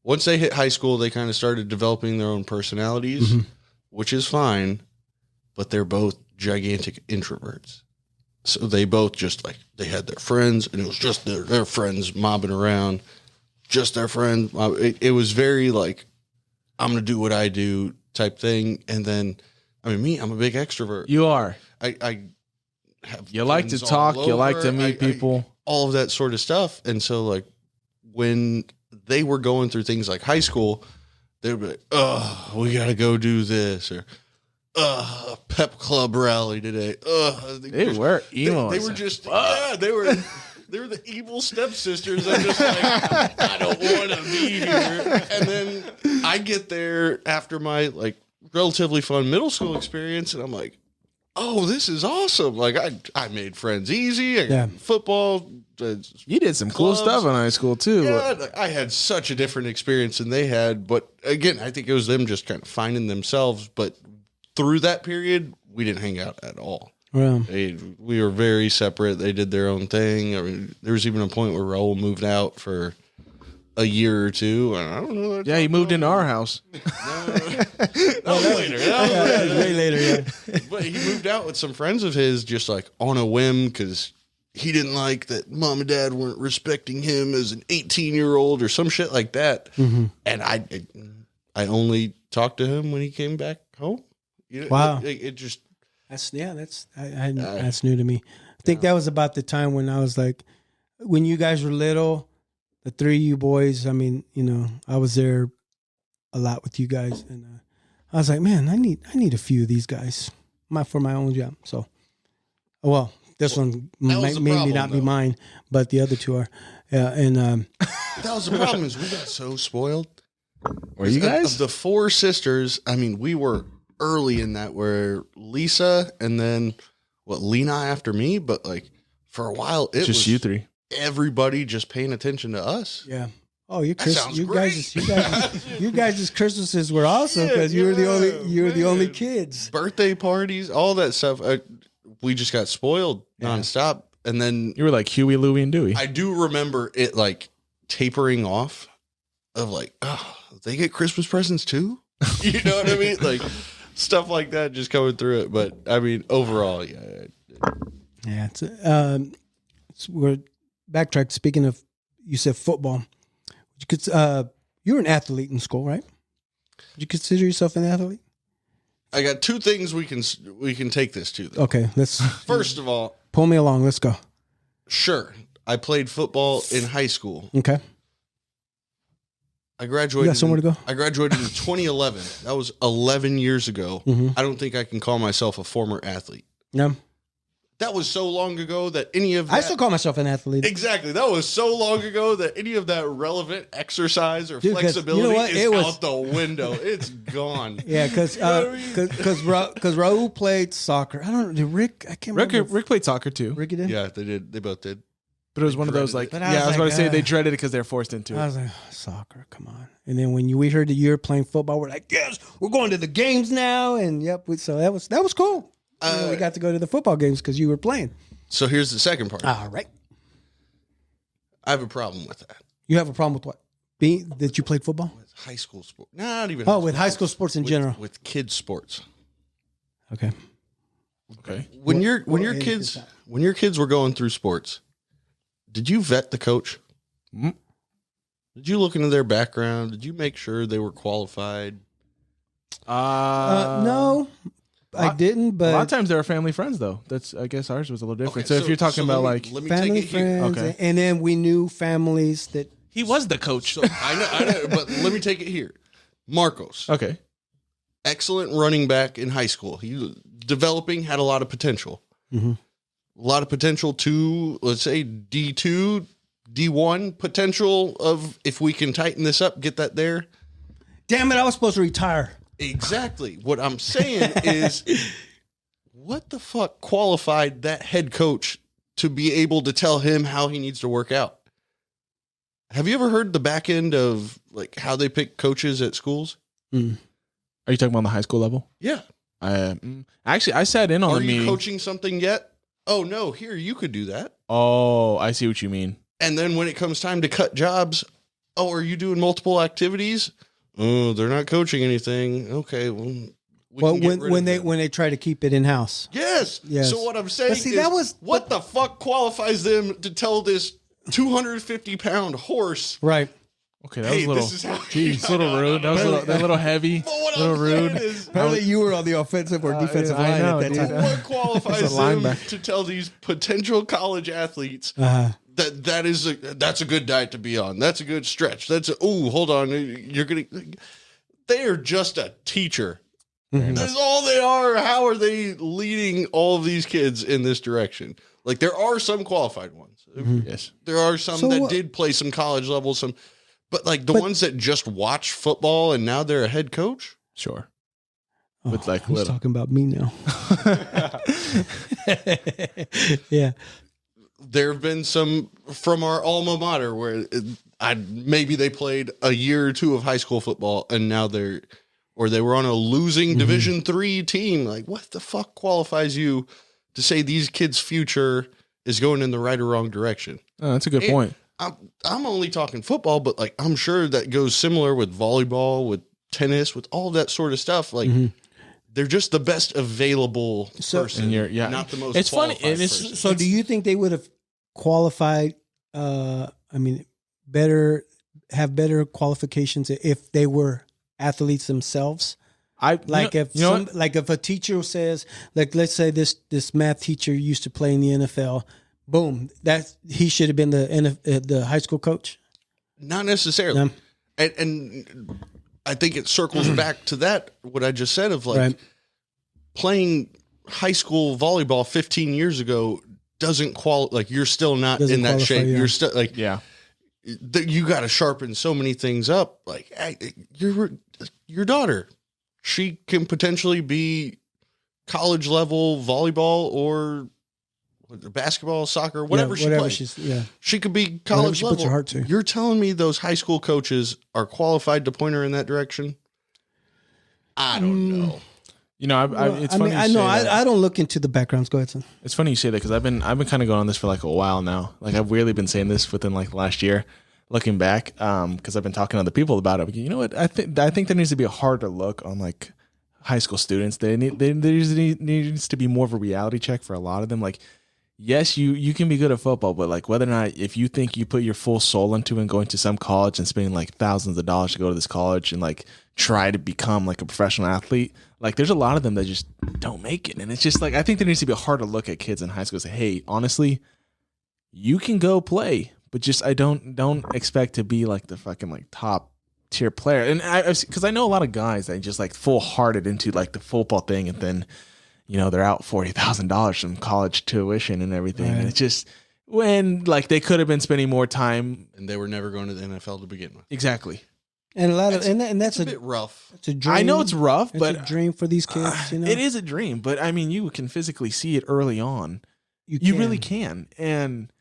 Once they hit high school, they kind of started developing their own personalities, which is fine, but they're both gigantic introverts. So they both just like, they had their friends and it was just their friends mobbing around, just their friends. It was very like, I'm going to do what I do type thing. And then, I mean, I'm a big extrovert. You are. I have You like to friends talk. all You like over. to meet people. All of that sort of stuff. And so like when they were going through things like high school, they would be like, "Oh, we got to go do this," or pep club rally today. They were emo. They were just, they were the evil stepsisters. I'm just like, I don't want to be here. And then I get there after my like relatively fun middle school experience, and I'm like, oh, this is awesome. Like I made friends easy. I got football. You did some cool stuff in high school too. Yeah, I had such a different experience than they had. But again, I think it was them just kind of finding themselves. But through that period, we didn't hang out at all. Wow. We were very separate. They did their own thing. I mean, there was even a point where Raul moved out for a year or two. And I don't know. Yeah, he moved into our house. That was later. That was Way later, yeah. But he moved out with some friends of his just like on a whim because he didn't like that mom and dad weren't respecting him as an 18-year-old or some shit like that. And I only talked to him when he came back home. You know, Wow. It just... That's new to me. I think that was about the time when I was like, when you guys were little, the three of you boys. I mean, you know, I was there a lot with you guys, and I was like, man, I need a few of these guys, for my own job. So, well, this one maybe not be mine, but the other two are. Yeah, and that was the problem is we got so spoiled. Were you guys? Of the four sisters, I mean, we were early in that where Lisa and then Lena after me, but like for a while it just was you three. Everybody just paying attention to us. yeah. Oh, you sounds great. guys' Christmases were awesome because you were the only kids. Birthday parties, all that stuff. We just got spoiled nonstop, and then You were like Huey, Louie, and Dewey. I do remember it like tapering off. Of like, oh, they get Christmas presents too. You know what I mean? Like stuff like that just coming through it. But I mean, overall, Yeah, we're backtrack. Speaking of, you said football. You were an athlete in school, right? Would you consider yourself an athlete? I got two things we can take this to. Though. Okay, let's First of all, pull me along. Let's go. Sure, I played football in high school. Okay. I graduated. You got somewhere to go? I graduated in 2011. That was 11 years ago. I don't think I can call myself a former athlete. No. That was so long ago that any of that... I still call myself an athlete. Exactly. That was so long ago that any of that relevant exercise or flexibility is out the window. It's gone. Yeah, because Raul played soccer. I don't know. Rick, I can't remember. Rick played soccer too. Ricky did? Yeah, they did. They both did. But it was one of those like, But I I was was about like, to say they dreaded it because they're forced into I it. was like, soccer, come on. And then when we heard that you were playing football, we're like, yes, we're going to the games now. And so that was cool. We got to go to the football games because you were playing. So here's the second part. All right. I have a problem with that. You have a problem with what? That you played football? With high school sports. Not even. Oh, with high school sports in general. With kids sports. Okay. Okay. When your kids were going through sports, did you vet the coach? Mm. Did you look into their background? Did you make sure they were qualified? No, I didn't. But a lot of times they were family friends, though. I guess ours was a little different. Okay, so if you're talking about let me take family it here. friends, Okay. and then we knew families that. he was the coach. So I know, but let me take it here. Marcos, Okay. excellent running back in high school. He developing, had a lot of potential. Mm-hmm. A lot of potential to, let's say, D2, D1 potential of, if we can tighten this up, get that there. Damn it! I was supposed to retire. Exactly. What I'm saying is, what the fuck qualified that head coach to be able to tell him how he needs to work out? Have you ever heard the back end of like how they pick coaches at schools? Mm. Are you talking about on the high school level? Yeah. Actually, I sat in on Are the you meeting. coaching something yet? Oh no, here you could do that. Oh, I see what you mean. And then when it comes time to cut jobs, oh, are you doing multiple activities? Oh, they're not coaching anything. Okay, well, When they try to keep it in house. yes. Yes. So what I'm saying But see, is, that was- what the fuck qualifies them to tell this 250-pound horse, Right. Okay, that hey, was a little, this is how it's a little rude. That was a little heavy, But what a little I'm rude. saying is, Apparently, you were on the offensive or defensive I line know, at that dude. time. what qualifies As a them linebacker. to tell these potential college athletes that's a good diet to be on? That's a good stretch. Hold on, they are just a teacher. That's all they are. How are they leading all of these kids in this direction? Like, there are some qualified ones. Yes. There are some So that what- did play some college level, but like the ones that just watch football and now they're a head coach. Sure. Oh, With, like, he's little- talking about me now. Yeah. There have been some from our alma mater where maybe they played a year or two of high school football and now they were on a losing Division III team. Like, what the fuck qualifies you to say these kids' future is going in the right or wrong direction? Oh, that's a good point. I'm only talking football, but like I'm sure that goes similar with volleyball, with tennis, with all that sort of stuff. Like they're just the best available person, And you're- yeah. not the most. It's funny, qualified and it's- person. So, do you think they would have qualified? Have better qualifications if they were athletes themselves? If a teacher says, like, let's say this math teacher used to play in the NFL, boom, that he should have been the high school coach. Not necessarily, No. and I think it circles back to that what I just said of like Right. playing high school volleyball 15 years ago doesn't qualify. Like, you're still not Doesn't in that qualify, shape. yeah. You're still like Yeah. you got to sharpen so many things up. Like, your daughter, she can potentially be college level volleyball or basketball, soccer, whatever she plays. She could be college she level. puts her heart to. You're telling me those high school coaches are qualified to point her in that direction? I don't know. You know, it's funny. I know. I don't look into the backgrounds. Go ahead, son. It's funny you say that because I've been kind of going on this for like a while now. Like, I've really been saying this within like the last year, looking back, because I've been talking to other people about it. You know what? I think there needs to be a harder look on like high school students. There needs to be more of a reality check for a lot of them. Like, yes, you can be good at football, but like whether or not, if you think you put your full soul into it and going to some college and spending like thousands of dollars to go to this college and like try to become like a professional athlete, like there's a lot of them that just don't make it. And it's just like, I think there needs to be a harder look at kids in high school and say, hey, honestly, you can go play, but just I don't expect to be like the fucking like top tier player. And because I know a lot of guys that just like full hearted into like the football thing, and then, you know, they're out $40,000 from college tuition and everything. Right. And it's just when like they could have been spending more time. And they were never going to the NFL to begin with. Exactly. And a lot of that's It's a bit rough. It's a dream. I know it's rough, It's but a dream for these kids. You know, it is a dream. But I mean, you can physically see it early on. You can. really can. And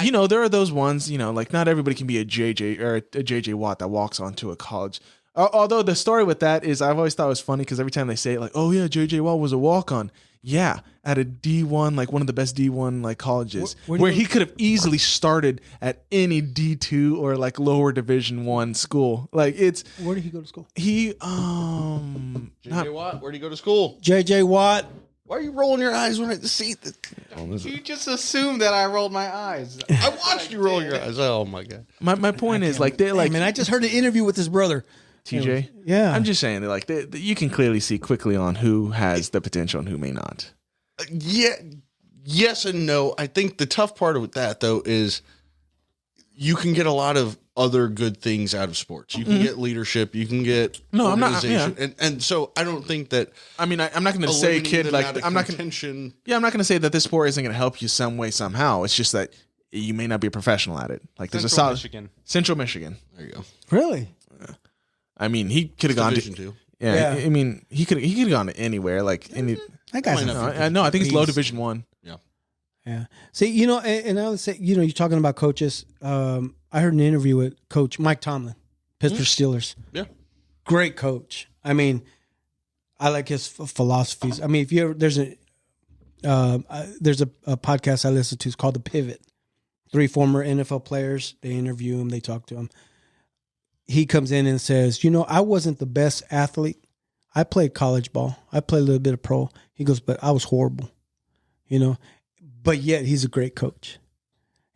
you know, there are those ones, you know, like not everybody can be a JJ or a JJ Watt that walks onto a college. Although the story with that is, I've always thought it was funny because every time they say it, like, oh yeah, JJ Watt was a walk-on. Yeah, at a D1, like one of the best D1 like colleges, Where do where you- he could have easily started at any D2 or like lower Division 1 school. Like Where did he go to school? he JJ Watt, where'd he go to school? J.J. Watt. Why are you rolling your eyes when I see that? You just assumed that I rolled my eyes. I watched you roll your eyes. Oh my god. my point is like they're like Man, I just heard an interview with his brother. TJ. Yeah. I'm just saying that like you can clearly see quickly on who has the potential and who may not. Yeah, yes and no. I think the tough part with that though is you can get a lot of other good things out of sports. You can get leadership. You can get I'm not- organization. And so I don't think that. I mean, I'm not going to say, kid, like I'm not going. contention. Yeah, I'm not going to say that this sport isn't going to help you some way somehow. It's just that you may not be a professional at it. Like there's a Central solid Michigan. Central Michigan. There you go. Really? I mean, he could have gone Division to. two. Yeah, Yeah. I mean, he could have gone to anywhere. Like any. That guy's Might not No, I think it's low beast. Division 1. Yeah. See, and I would say, you're talking about coaches. I heard an interview with Coach Mike Tomlin, Pittsburgh Steelers. Yeah. Great coach. I mean, I like his philosophies. I mean, if you ever, there's a podcast I listen to. It's called The Pivot. 3 former NFL players. They interview him. They talk to him. He comes in and says, I wasn't the best athlete. I played college ball. I played a little bit of pro. He goes, but I was horrible, but yet he's a great coach.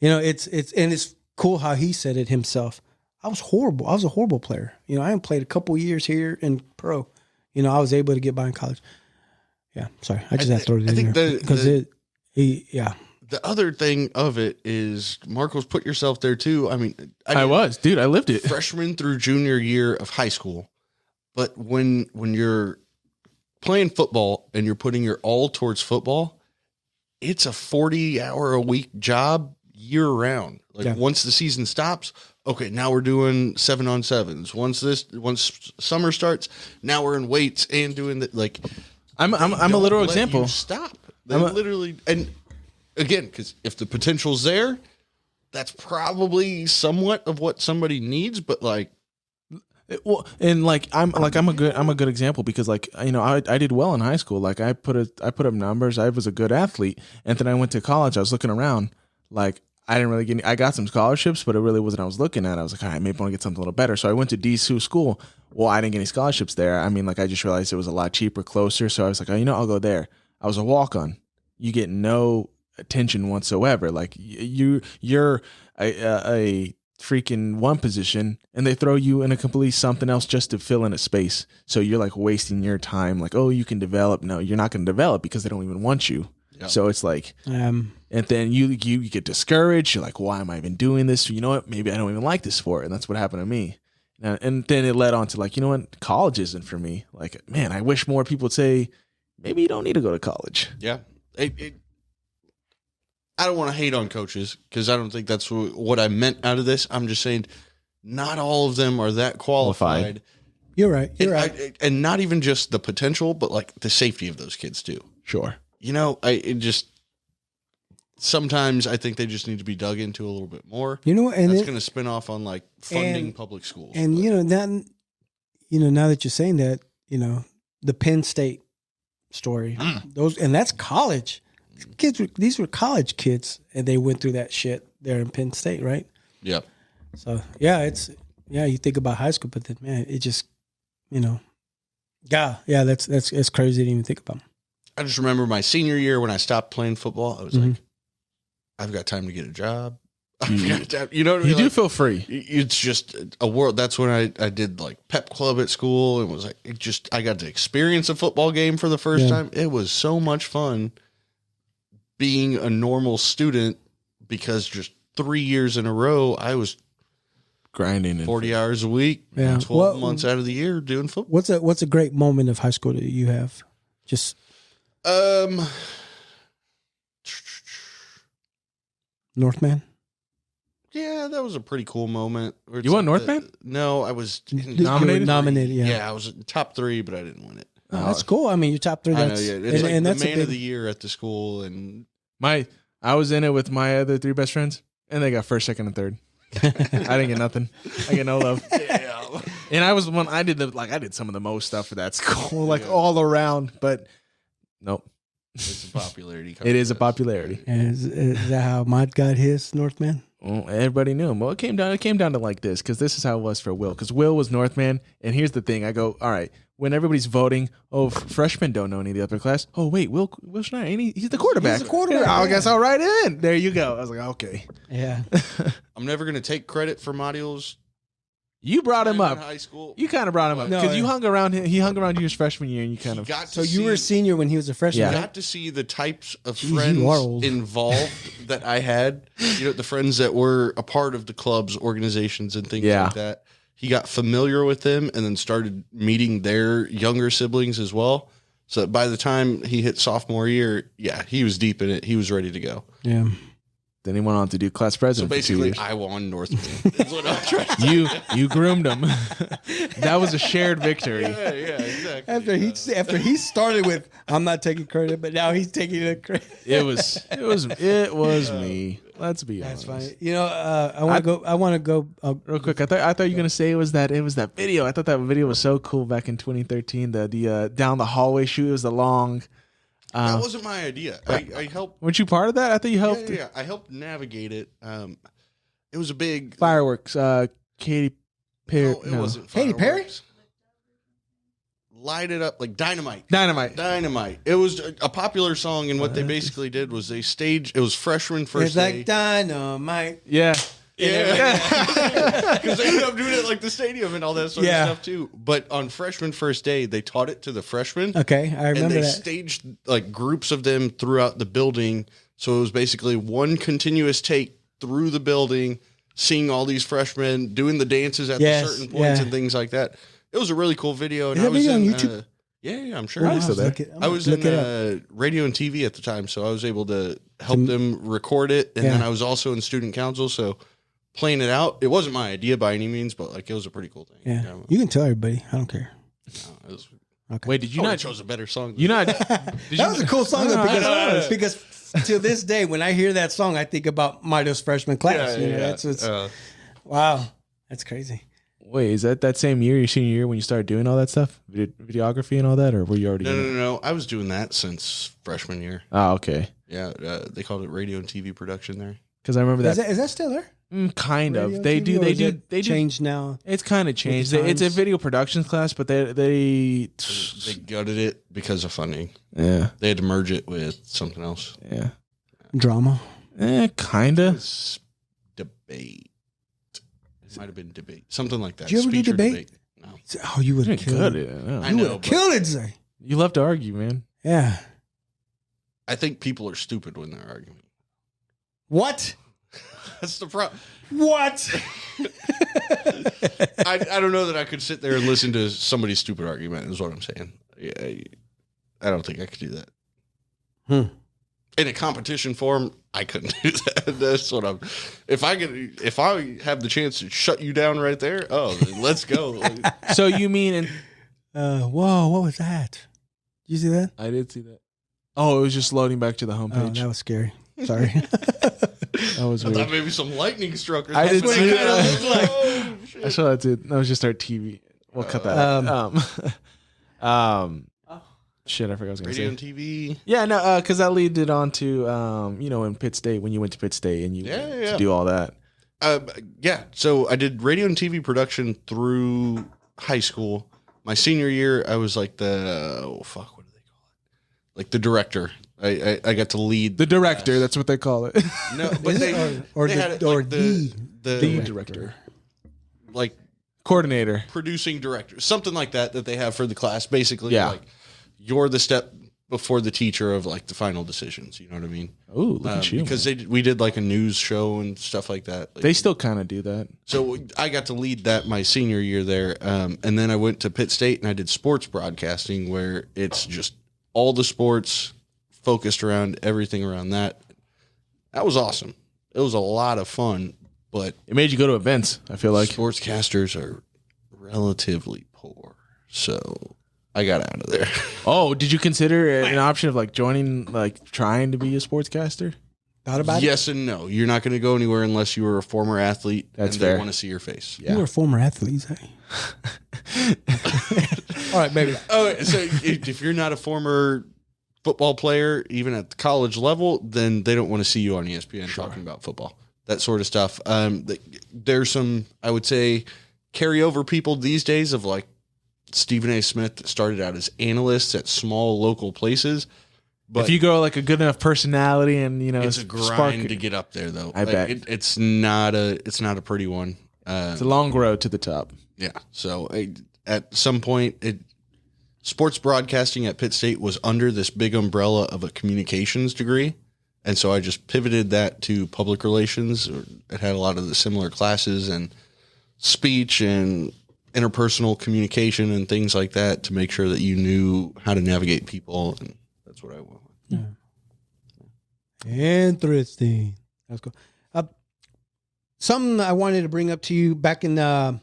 It's cool how he said it himself. I was horrible. I was a horrible player. I hadn't played a couple years here in pro. I was able to get by in college. Yeah, sorry. I just have to throw it I in think there. Because The other thing of it is, Marcos, put yourself there too. I mean, I was, dude. I lived it. freshman through junior year of high school. But when you're playing football and you're putting your all towards football, it's a 40-hour-a-week job year round. Like Yeah. once the season stops, okay, now we're doing 7-on-7s. Once summer starts, now we're in weights and doing that. Like I'm a don't literal let example. you stop. They literally, and again, because if the potential's there, that's probably somewhat of what somebody needs. But like, Well, and I'm a good example because I did well in high school. Like I put up numbers. I was a good athlete, and then I went to college. I was looking around, like I didn't really get any. I got some scholarships, but it really wasn't. I was looking at. I was like, all right, maybe I want to get something a little better. So I went to D2 school. Well, I didn't get any scholarships there. I mean, like I just realized it was a lot cheaper, closer. So I was like, I'll go there. I was a walk-on. You get no attention whatsoever. Like you're a freaking one position and they throw you in a complete something else just to fill in a space. So you're like wasting your time. Like, oh, you can develop. No, you're not going to develop because they don't even want you. Yep. So it's like, and then you get discouraged. You're like, why am I even doing this? You know what? Maybe I don't even like this sport. And that's what happened to me. And then it led on to like, you know what? College isn't for me. Like, man, I wish more people would say, maybe you don't need to go to college. yeah, I don't want to hate on coaches because I don't think that's what I meant out of this. I'm just saying not all of them are that qualified. You're right. You're and right. and not even just the potential, but like the safety of those kids too. Sure. Sometimes I think they just need to be dug into a little bit more. And That's going to spin off on like funding public schools. And now that you're saying that, the Penn State story, that's college. These were college kids, and they went through that shit there in Penn State, right? Yep. So you think about high school, but then man, it just, that's crazy to even think about. I just remember my senior year when I stopped playing football. I was like, I've got time to get a job. I've got time, you know what I mean? You do Like, feel free. it's just a world. That's when I did like pep club at school and was like, I got to experience a football game for the first time. It was so much fun being a normal student because just 3 years in a row, I was Grinding 40 hours a week, Yeah. 12 months out of the year doing football. What's a great moment of high school that you have? Just Northman? Yeah, that was a pretty cool moment. You won Northman? No, I was Nominated? Nominated, yeah. Yeah, I was in top 3, but I didn't win it. Oh, that's cool. I mean, you're top 3. I know, That's, yeah. It's like and the that's man a of the big, year at the school, and I was in it with my other 3 best friends, and they got first, second, and third. I didn't get nothing. I get no love. And I was I did some of the most stuff for that school, like all around, but nope. It's a popularity. It is a contest. popularity. Is that how Mod got his Northman? Well, everybody knew him. Well, it came down to like this, because this is how it was for Will. Because Will was Northman, and here's the thing. I go, all right, when everybody's voting, freshmen don't know any of the upper class. Oh, wait, Will Schneider, he's the quarterback. He's the quarterback, Yeah, I yeah. guess I'll write it in. There you go. I was like, okay. Yeah. I'm never going to take credit for Madiel's You brought him time up. in high school. You kind of brought him up. No, Because you yeah. hung around him. He hung around you his freshman year, and you kind He of... got So to you were a see- senior when he was a freshman. Yeah. I right? got to see the types of Jeez, friends you are old. involved that I had. You know, the friends that were a part of the clubs, organizations, and things Yeah. like that. He got familiar with them and then started meeting their younger siblings as well. So that by the time he hit sophomore year, yeah, he was deep in it. He was ready to go. Yeah. Then he went on to do class So president for 2 basically, years. I won Northman. Is what I'm trying to You groomed him. That was a shared victory. Yeah, exactly. After he started with, I'm not taking credit, but now he's taking the credit. It was me. Let's be That's honest. funny. You know, I want to go. Real quick, I thought you were gonna say it was that video. I thought that video was so cool back in 2013. The down the hallway shoot. It was the long. That wasn't my idea. I helped. Weren't you part of that? I thought you helped. Yeah, I helped navigate it. It was a big Fireworks. Katy Perry. No, it wasn't. Katy Perry? Fireworks. Light it up like dynamite. Dynamite. It was a popular song, and what they basically did was they staged. It was freshman first It's day. like dynamite. Yeah. Yeah, because they ended up doing it like the stadium and all that sort Yeah. of stuff too. But on freshman first day, they taught it to the freshmen. Okay, I And remember they that. staged like groups of them throughout the building. So it was basically one continuous take through the building, seeing all these freshmen doing the dances at Yes, certain points yeah. and things like that. It was a really cool video. And Is I that was video on in, YouTube? yeah, I'm sure. Oh, it is. still there. I was in radio and TV at the time, so I was able to help them record it. And then Yeah. I was also in student council, so playing it out. It wasn't my idea by any means, but like it was a pretty cool thing. Yeah, it you can tell everybody. I don't care. was, Okay. Wait, did you I not? chose a better song. You not? That was a cool song though, because to this day, when I hear that song, I think about Mario's freshman class. You know, it's wow, that's crazy. Wait, is that same year, your senior year, when you started doing all that stuff, videography and all that, or were you already? No. I was doing that since freshman year. Oh, okay. Yeah, they called it radio and TV production there. Because I remember that. Is that still there? Kind Radio of. They TV, do. or They is do. it They do. changed now. It's kind of changed. the It's a times? video productions class, but they They gutted it because of funding. yeah. They had to merge it with something else. Yeah. Drama. Kinda. It's debate. It might have been debate. Something like that. Did you ever do Speech or debate? No. Oh, you would You're have killed good it. at it. I know. I You would know, have but killed it, Zay. You love to argue, man. Yeah. I think people are stupid when they're arguing. What? That's the problem. What? I don't know that I could sit there and listen to somebody's stupid argument, is what I'm saying. I don't think I could do that. In a competition form, I couldn't do that. That's what I'm. If I have the chance to shut you down right there, then let's go. So you mean? Whoa, what was that? Did you see that? I did see that. Oh, it was just loading back to the Oh, homepage. that was scary. Sorry. That was I weird. thought maybe some lightning struck. Or I something. did see That's what it that. kinda looked like. Oh, shit. I saw that too. That was just our TV. We'll cut that out. Shit, I forgot what I was going Radio to and say. TV. Yeah, no, because that lead it on to, in Pitt State, when you went to Pitt State and you Yeah. to do all that. Yeah. So I did radio and TV production through high school. My senior year, I was like what do they call it? Like the director. I got to lead The director, that's what they call it. No, but Is they, it? Or they the- had it or like the The director. like Coordinator. producing director, something like that they have for the class. Basically, Yeah. like you're the step before the teacher of like the final decisions. You know what I mean? Ooh, look at you. Because we did like a news show and stuff like that. Like, They still kind of do that. so I got to lead that my senior year there, and then I went to Pitt State and I did sports broadcasting, where it's just all the sports focused around everything around that. That was awesome. It was a lot of fun, but It made you go to events, I feel like. sportscasters are relatively poor, so I got out of there. Oh, did you consider an option of like joining, like trying to be a sportscaster? Thought about it? Yes and no. You're not going to go anywhere unless you were a former athlete. That's and fair. They want to see your face. You were a former athlete, Zay. All right, maybe not. Oh, so if you're not a former football player, even at the college level, then they don't want to see you on ESPN talking about football, that sort of stuff. There's some, I would say, carryover people these days of like Stephen A. Smith that started out as analysts at small local places. But if you go like a good enough personality and, you know, it's a grind to get up there, though. I bet. It's not a pretty one. It's a long road to the top. Yeah. So at some point, sports broadcasting at Pitt State was under this big umbrella of a communications degree. And so I just pivoted that to public relations. It had a lot of the similar classes and speech and interpersonal communication and things like that to make sure that you knew how to navigate people. And that's what I want. Interesting. That's cool. Something I wanted to bring up to you back in, I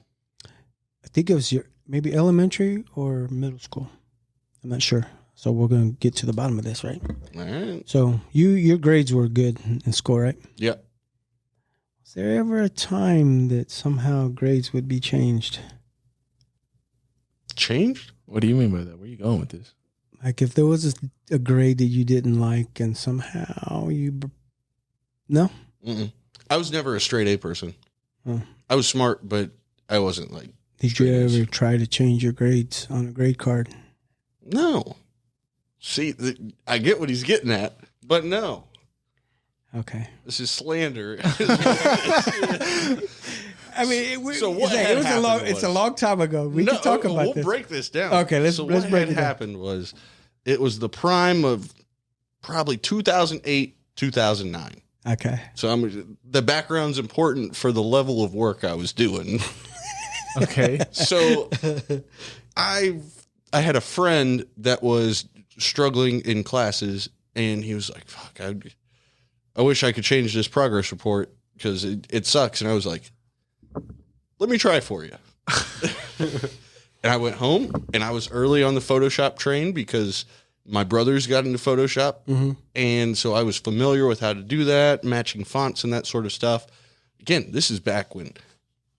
think it was your maybe elementary or middle school. I'm not sure. So we're going to get to the bottom of this, right? All right. So your grades were good in school, right? Yeah. Was there ever a time that somehow grades would be changed? Changed? What do you mean by that? Where are you going with this? Like if there was a grade that you didn't like and somehow no? Mm-mm. I was never a straight A person. Oh. I was smart, but I wasn't like. Did you ever try to change your grades on a grade card? No. See, I get what he's getting at, but no. Okay. This is slander. I mean, it's a long time ago. We can talk about this. We'll break this down. Okay, let's what break it down. happened was, it was the prime of probably 2008, 2009. Okay. So the background's important for the level of work I was doing. Okay. So I had a friend that was struggling in classes, and he was like, fuck, I wish I could change this progress report because it sucks. And I was like, let me try for you. And I went home, and I was early on the Photoshop train because my brothers got into Photoshop. Mm-hmm. And so I was familiar with how to do that, matching fonts and that sort of stuff. Again, this is back when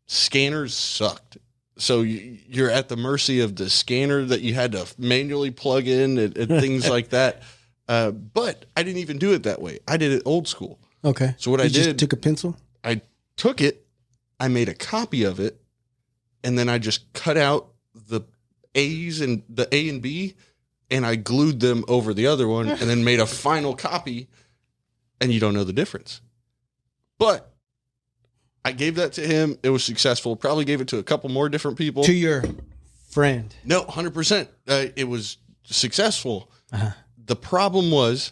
scanners sucked. So you're at the mercy of the scanner that you had to manually plug in and things like that. But I didn't even do it that way. I did it old school. Okay. So what I did, just took a pencil? I took it, I made a copy of it, and then I just cut out the A's and the A and B, and I glued them over the other one and then made a final copy, and you don't know the difference. But I gave that to him. It was successful. Probably gave it to a couple more different people. To your friend? No, 100%. It was successful. Uh-huh. The problem was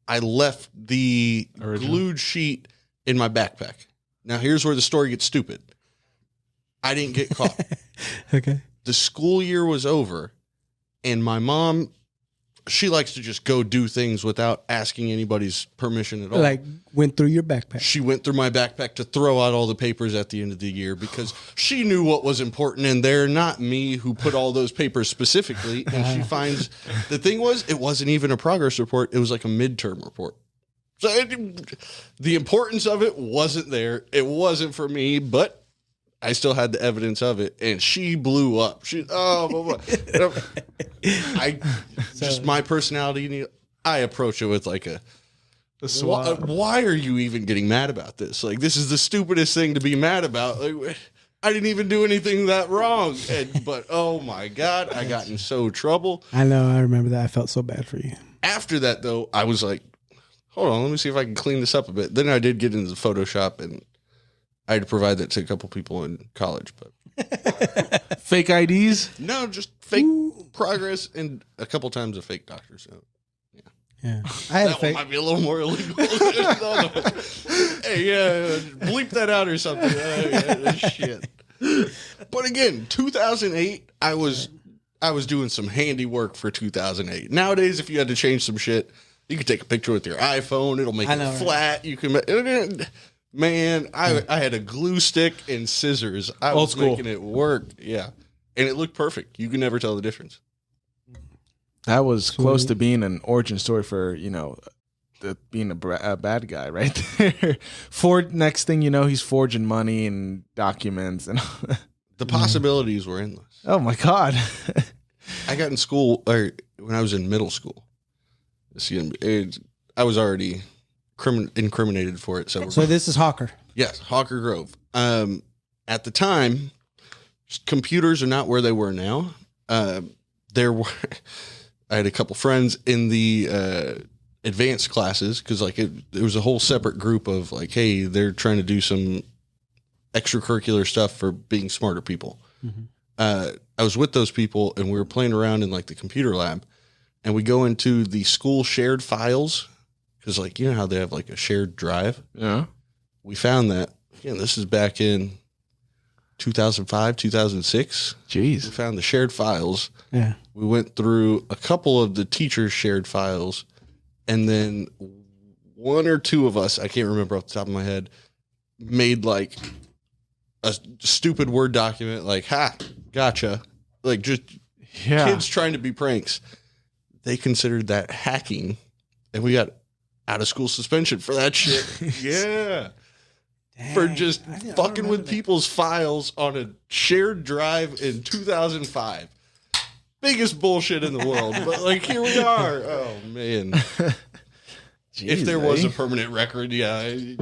I left the glued sheet in my backpack. Now, here's where the story gets stupid. I didn't get caught. Okay. The school year was over, and my mom, she likes to just go do things without asking anybody's permission at all. Like went through your backpack. She went through my backpack to throw out all the papers at the end of the year because she knew what was important in there, not me who put all those papers specifically. And she finds the thing was, it wasn't even a progress report. It was like a midterm report. So the importance of it wasn't there. It wasn't for me, but I still had the evidence of it, and she blew up. Just my personality. I approach it with like why are you even getting mad about this? Like, this is the stupidest thing to be mad about. Like, I didn't even do anything that wrong. But oh my God, I got in so trouble. I know. I remember that. I felt so bad for you. After that, though, I was like, hold on, let me see if I can clean this up a bit. Then I did get into Photoshop, and I had to provide that to a couple people in college, but fake IDs? No, just fake progress and a couple times a fake doctor. So yeah, I had that one might be a little more illegal. Hey, bleep that out or something. Shit. But again, 2008, I was doing some handiwork for 2008. Nowadays, if you had to change some shit, you could take a picture with your iPhone. It'll make it flat. Right? You can. Man, I had a glue stick and scissors. I was making it work. Yeah. And it looked perfect. You can never tell the difference. That was close to being an origin story for, being a bad guy right there. Next thing you know, he's forging money and documents. And the possibilities were endless. Oh, my God. I got in school, or when I was in middle school, I was already incriminated for it. So this is Hawker. yes, Hawker Grove. At the time, computers are not where they were now. I had a couple friends in the advanced classes because like it was a whole separate group of like, hey, they're trying to do some extracurricular stuff for being smarter people. Mm-hmm. I was with those people and we were playing around in like the computer lab, and we go into the school shared files because like you know how they have like a shared drive. Yeah, we found that. Again, this is back in 2005, 2006. Jeez. We found the shared files. Yeah. We went through a couple of the teachers' shared files, and then one or two of us, I can't remember off the top of my head, made like a stupid Word document, like, ha, gotcha. Like just kids trying to be pranks. They considered that hacking, and we got out of school suspension for that shit. Yeah. Dang, For just I fucking with that. people's files on a shared drive in 2005. Biggest bullshit in the world. But like, here we are. Oh, man. Jeez, if there was a permanent record, yeah. A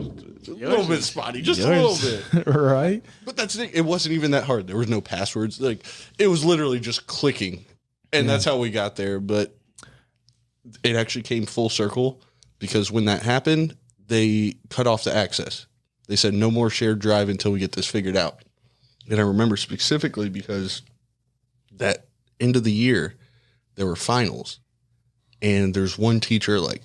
little bit spotty. Just a little bit. Right? But that's it. It wasn't even that hard. There was no passwords. Like, it was literally just clicking. And that's how we got there. But it actually came full circle because when that happened, they cut off the access. They said no more shared drive until we get this figured out. And I remember specifically because that end of the year, there were finals. And there's one teacher, like,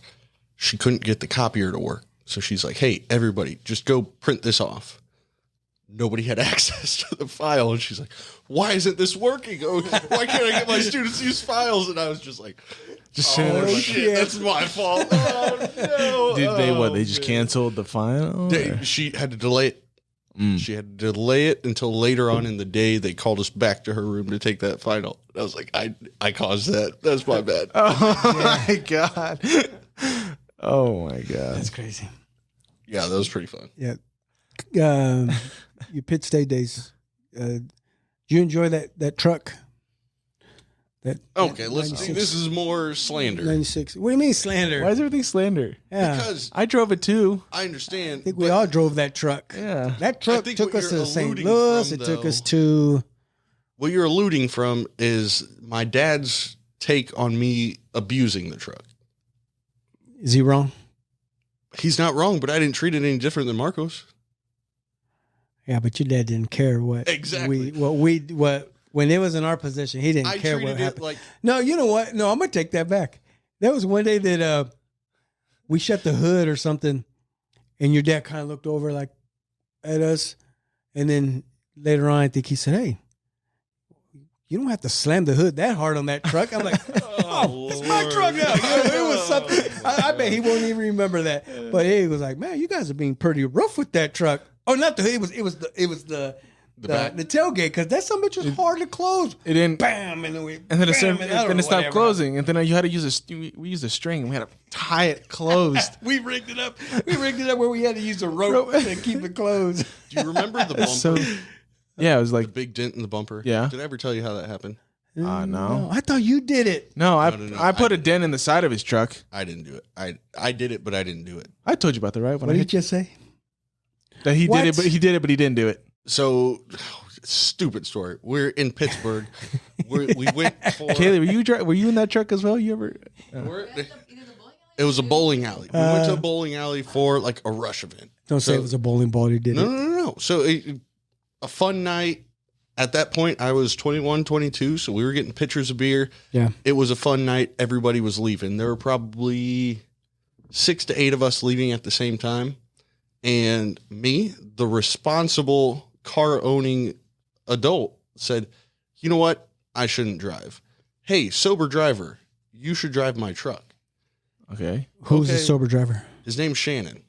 she couldn't get the copier to work. So she's like, hey, everybody, just go print this off. Nobody had access to the file. And she's like, why isn't this working? Oh, why can't I get my students these files? And I was just like, shit, that's my fault. Oh, no. Did they just canceled the file? She had to delay it. She had to delay it until later on in the day. They called us back to her room to take that final. I was like, I caused that. That's my bad. Oh, my God. Oh, my God. That's crazy. Yeah, that was pretty fun. Yeah. Your Pitt State days. Did you enjoy that truck? Okay, let's see. This is more slander. 96. What do you mean slander? Why is everything slander? Yeah. Because I drove it too. I understand. I think we all drove that truck. Yeah. That truck think took what us you're to St. alluding Louis. from, It took though- us to... What you're alluding from is my dad's take on me abusing the truck. Is he wrong? He's not wrong, but I didn't treat it any different than Marcos. Yeah, but your dad didn't care what... Exactly. When it was in our possession, he didn't I care treated what it happened. like No, you know what? No, I'm going to take that back. There was one day that we shut the hood or something, and your dad kind of looked over like at us, and then later on, I think he said, hey, you don't have to slam the hood that hard on that truck. I'm like, oh, it's my truck now. You know, it was something. I bet he won't even remember that. But he was like, man, you guys are being pretty rough with that truck. Oh, not the hood. It was the tailgate, because that some bitch was hard to close. It didn't. Bam, and then it stopped closing, and then you had to use we used a string, and we had to tie it closed. We rigged it up. Where we had to use a rope to keep it closed. Do you remember the bumper? Yeah, it was The like big dent in the bumper? Yeah. Did I ever tell you how that happened? no. I thought you did it. No, No. I put a dent in the side of his truck. I didn't do it. I did it, but I didn't do it. I told you about that, right? When What I did you hit just say? that he What? did it, but he didn't do it. So, stupid story. We're in Pittsburgh. We went for... Kaylee, were you in that truck as well? You ever? It was a bowling alley. We went to a bowling alley for like a rush event. Don't say it was a bowling ball you did it. No. So a fun night. At that point, I was 21, 22, so we were getting pitchers of beer. Yeah. It was a fun night. Everybody was leaving. There were probably 6 to 8 of us leaving at the same time. And me, the responsible car-owning adult, said, you know what? I shouldn't drive. Hey, sober driver, you should drive my truck. Okay. Who's the Okay. sober driver? His name's Shannon.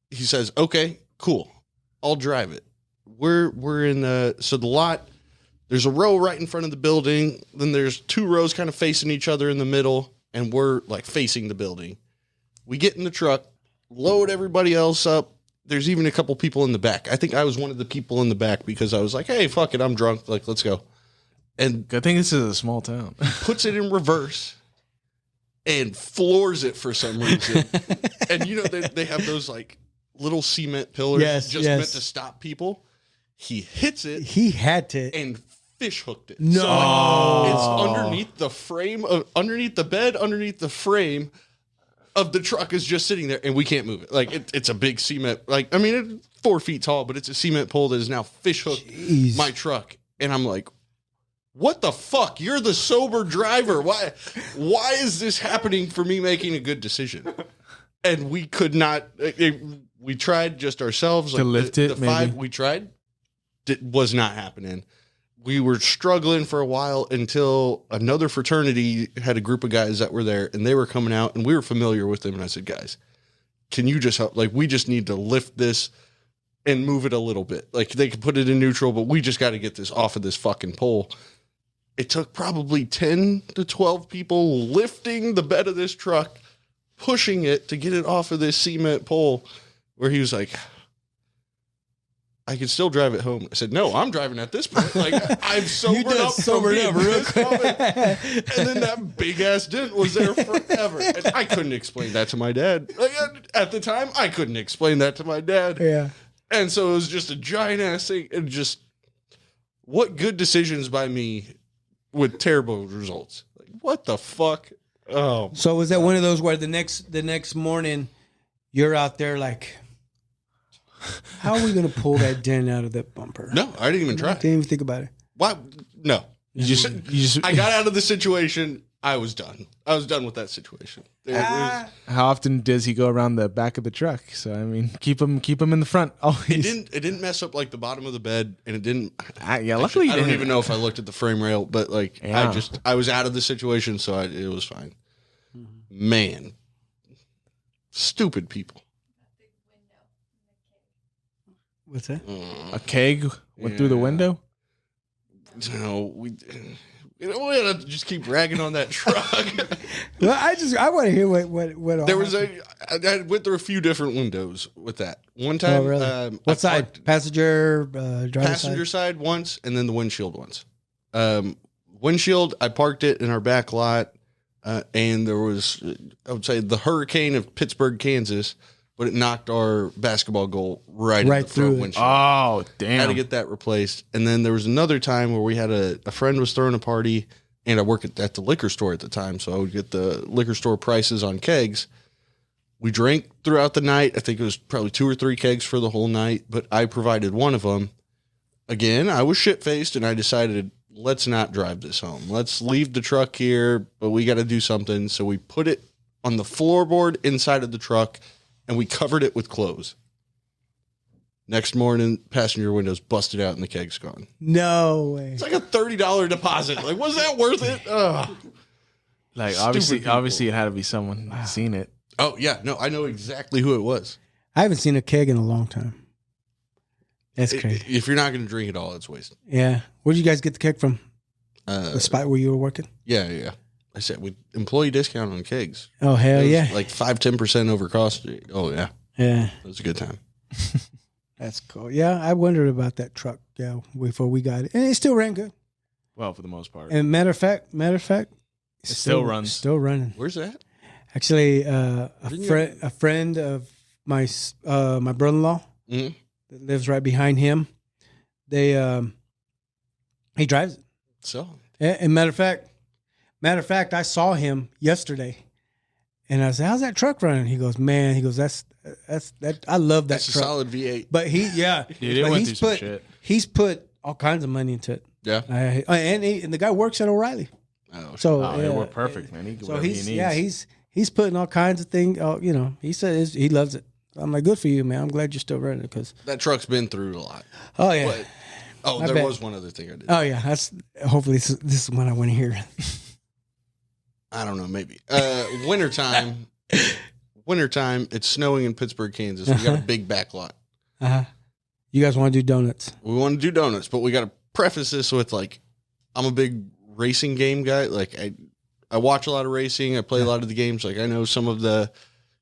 He says, okay, cool. I'll drive it. We're in the lot. There's a row right in front of the building. Then there's 2 rows kind of facing each other in the middle, and we're like facing the building. We get in the truck, load everybody else up. There's even a couple people in the back. I think I was one of the people in the back because I was like, hey, fuck it, I'm drunk. Like, let's go. And I think this is a small town. puts it in reverse and floors it for some reason. And you know, they have those like little cement pillars meant to stop people. He hits it. He had to. And fish hooked it. No. So like, it's underneath the frame, underneath the bed, underneath the frame of the truck is just sitting there, and we can't move it. Like it's a big cement, like I mean, it's 4 feet tall, but it's a cement pole that is now fish hooked my truck. And I'm like, what the fuck? You're the sober driver. Why is this happening for me making a good decision? And we could not. We tried just ourselves to lift it. The five we tried, it was not happening. We were struggling for a while until another fraternity had a group of guys that were there, and they were coming out, and we were familiar with them. And I said, guys, can you just help? Like, we just need to lift this and move it a little bit. Like, they could put it in neutral, but we just got to get this off of this fucking pole. It took probably 10 to 12 people lifting the bed of this truck, pushing it to get it off of this cement pole, where he was like, I can still drive it home. I said, no, I'm driving at this point. Like, I've sobered up real quick. And then that big ass dent was there forever. And I couldn't explain that to my dad. Like, at the time, I couldn't explain that to my dad. Yeah. And so it was just a giant ass thing. And just, what good decisions by me with terrible results. Like, what the fuck? Oh. So was that one of those where the next morning you're out there like, how are we going to pull that dent out of that bumper? No, I didn't even try. Didn't even think about it. Why? No. You just. I got out of the situation. I was done. I was done with that situation. How often does he go around the back of the truck? So I mean, keep him in the front. Always. It didn't mess up like the bottom of the bed, and it didn't. Luckily, I don't even know if I looked at the frame rail, but like I was out of the situation, so it was fine. Man, stupid people. What's that? A keg went through the window. No, we have to just keep ragging on that truck. Well, I want to hear what there was I went through a few different windows with that. One time, oh, really? What side? Passenger, driver passenger side once, and then the windshield once. Windshield, I parked it in our back lot, and there was, I would say, the hurricane of Pittsburgh, Kansas. But it knocked our basketball goal right in the through front windshield. Oh, damn. Had to get that replaced. And then there was another time where we had a friend was throwing a party, and I worked at the liquor store at the time, so I would get the liquor store prices on kegs. We drank throughout the night. I think it was probably 2 or 3 kegs for the whole night, but I provided one of them. Again, I was shit-faced, and I decided, let's not drive this home. Let's leave the truck here, but we got to do something. So we put it on the floorboard inside of the truck, and we covered it with clothes. Next morning, passenger windows busted out and the keg's gone. No way. It's like a $30 deposit. Like, was that worth it? Ugh. Like, Stupid obviously, people. it had to be someone seen it. Oh, yeah. No, I know exactly who it was. I haven't seen a keg in a long time. That's crazy. If you're not going to drink it all, it's wasted. Yeah. Where did you guys get the keg from? The spot where you were working? Yeah. I said, with employee discount on kegs. Oh, hell yeah. Like 5-10% over cost. Oh, yeah. Yeah. It was a good time. That's cool. Yeah, I wondered about that truck, before we got it. And it still ran good. Well, for the most part. And matter of fact, it still runs. Still running. Where's that? Actually, a friend of my brother-in-law that lives right behind him, he drives it. So? And matter of fact, I saw him yesterday, and I said, "How's that truck running?" He goes, "That's I love that That's truck." a solid V8. But Dude, it went through some shit. He's put all kinds of money into it. Yeah. And the guy works at O'Reilly, Oh, so They were perfect, man. He can whatever he needs. He's putting all kinds of things. He said he loves it. I'm like, good for you, man. I'm glad you're still running it because that truck's been through a lot. oh yeah. But, there was one other thing I did. Oh yeah, hopefully this is what I want to hear. I don't know, maybe. Wintertime, it's snowing in Pittsburgh, Kansas. We got a big back lot. You guys want to do donuts? We want to do donuts, but we got to preface this with, like, I'm a big racing game guy. Like, I watch a lot of racing. I play a lot of the games. Like, I know some of the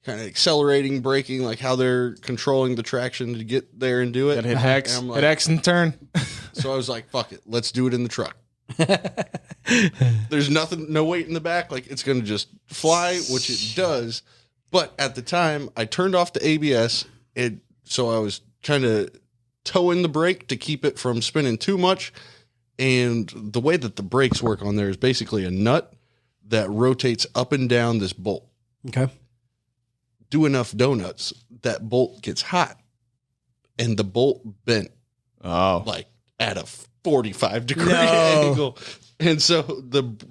kind of accelerating, braking, like how they're controlling the traction to get there and do it. Hit X, And I'm like, hit X and turn. so I was like, fuck it. Let's do it in the truck. There's nothing, no weight in the back. Like it's going to just fly, which it does. But at the time, I turned off the ABS. So I was kind of towing the brake to keep it from spinning too much. And the way that the brakes work on there is basically a nut that rotates up and down this bolt. Okay. Do enough donuts, that bolt gets hot. And the bolt bent. Oh. Like at a 45-degree angle. And so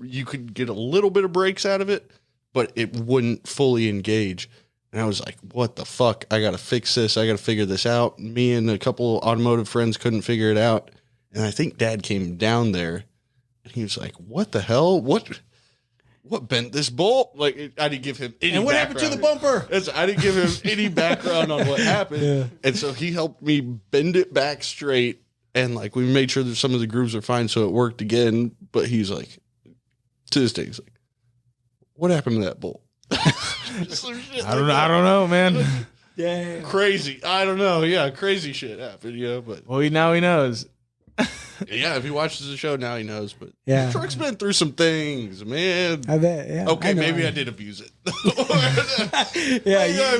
you could get a little bit of brakes out of it, but it wouldn't fully engage. And I was like, what the fuck? I got to fix this. I got to figure this out. Me and a couple automotive friends couldn't figure it out. And I think Dad came down there and he was like, what the hell? What bent this bolt? Like, I didn't give him any And what happened to the bumper? I didn't give him any background on what happened. Yeah. And so he helped me bend it back straight. And like, we made sure that some of the grooves are fine. So it worked again. But he's like, to this day, he's like, what happened to that bolt? I don't know, man. Yeah. Crazy. I don't know. Yeah, crazy shit happened, but Well, now he knows. yeah, if he watches the show now, he knows. But Yeah. the truck's been through some things, man. I bet. Yeah. Okay, know. maybe I did abuse it. Yeah.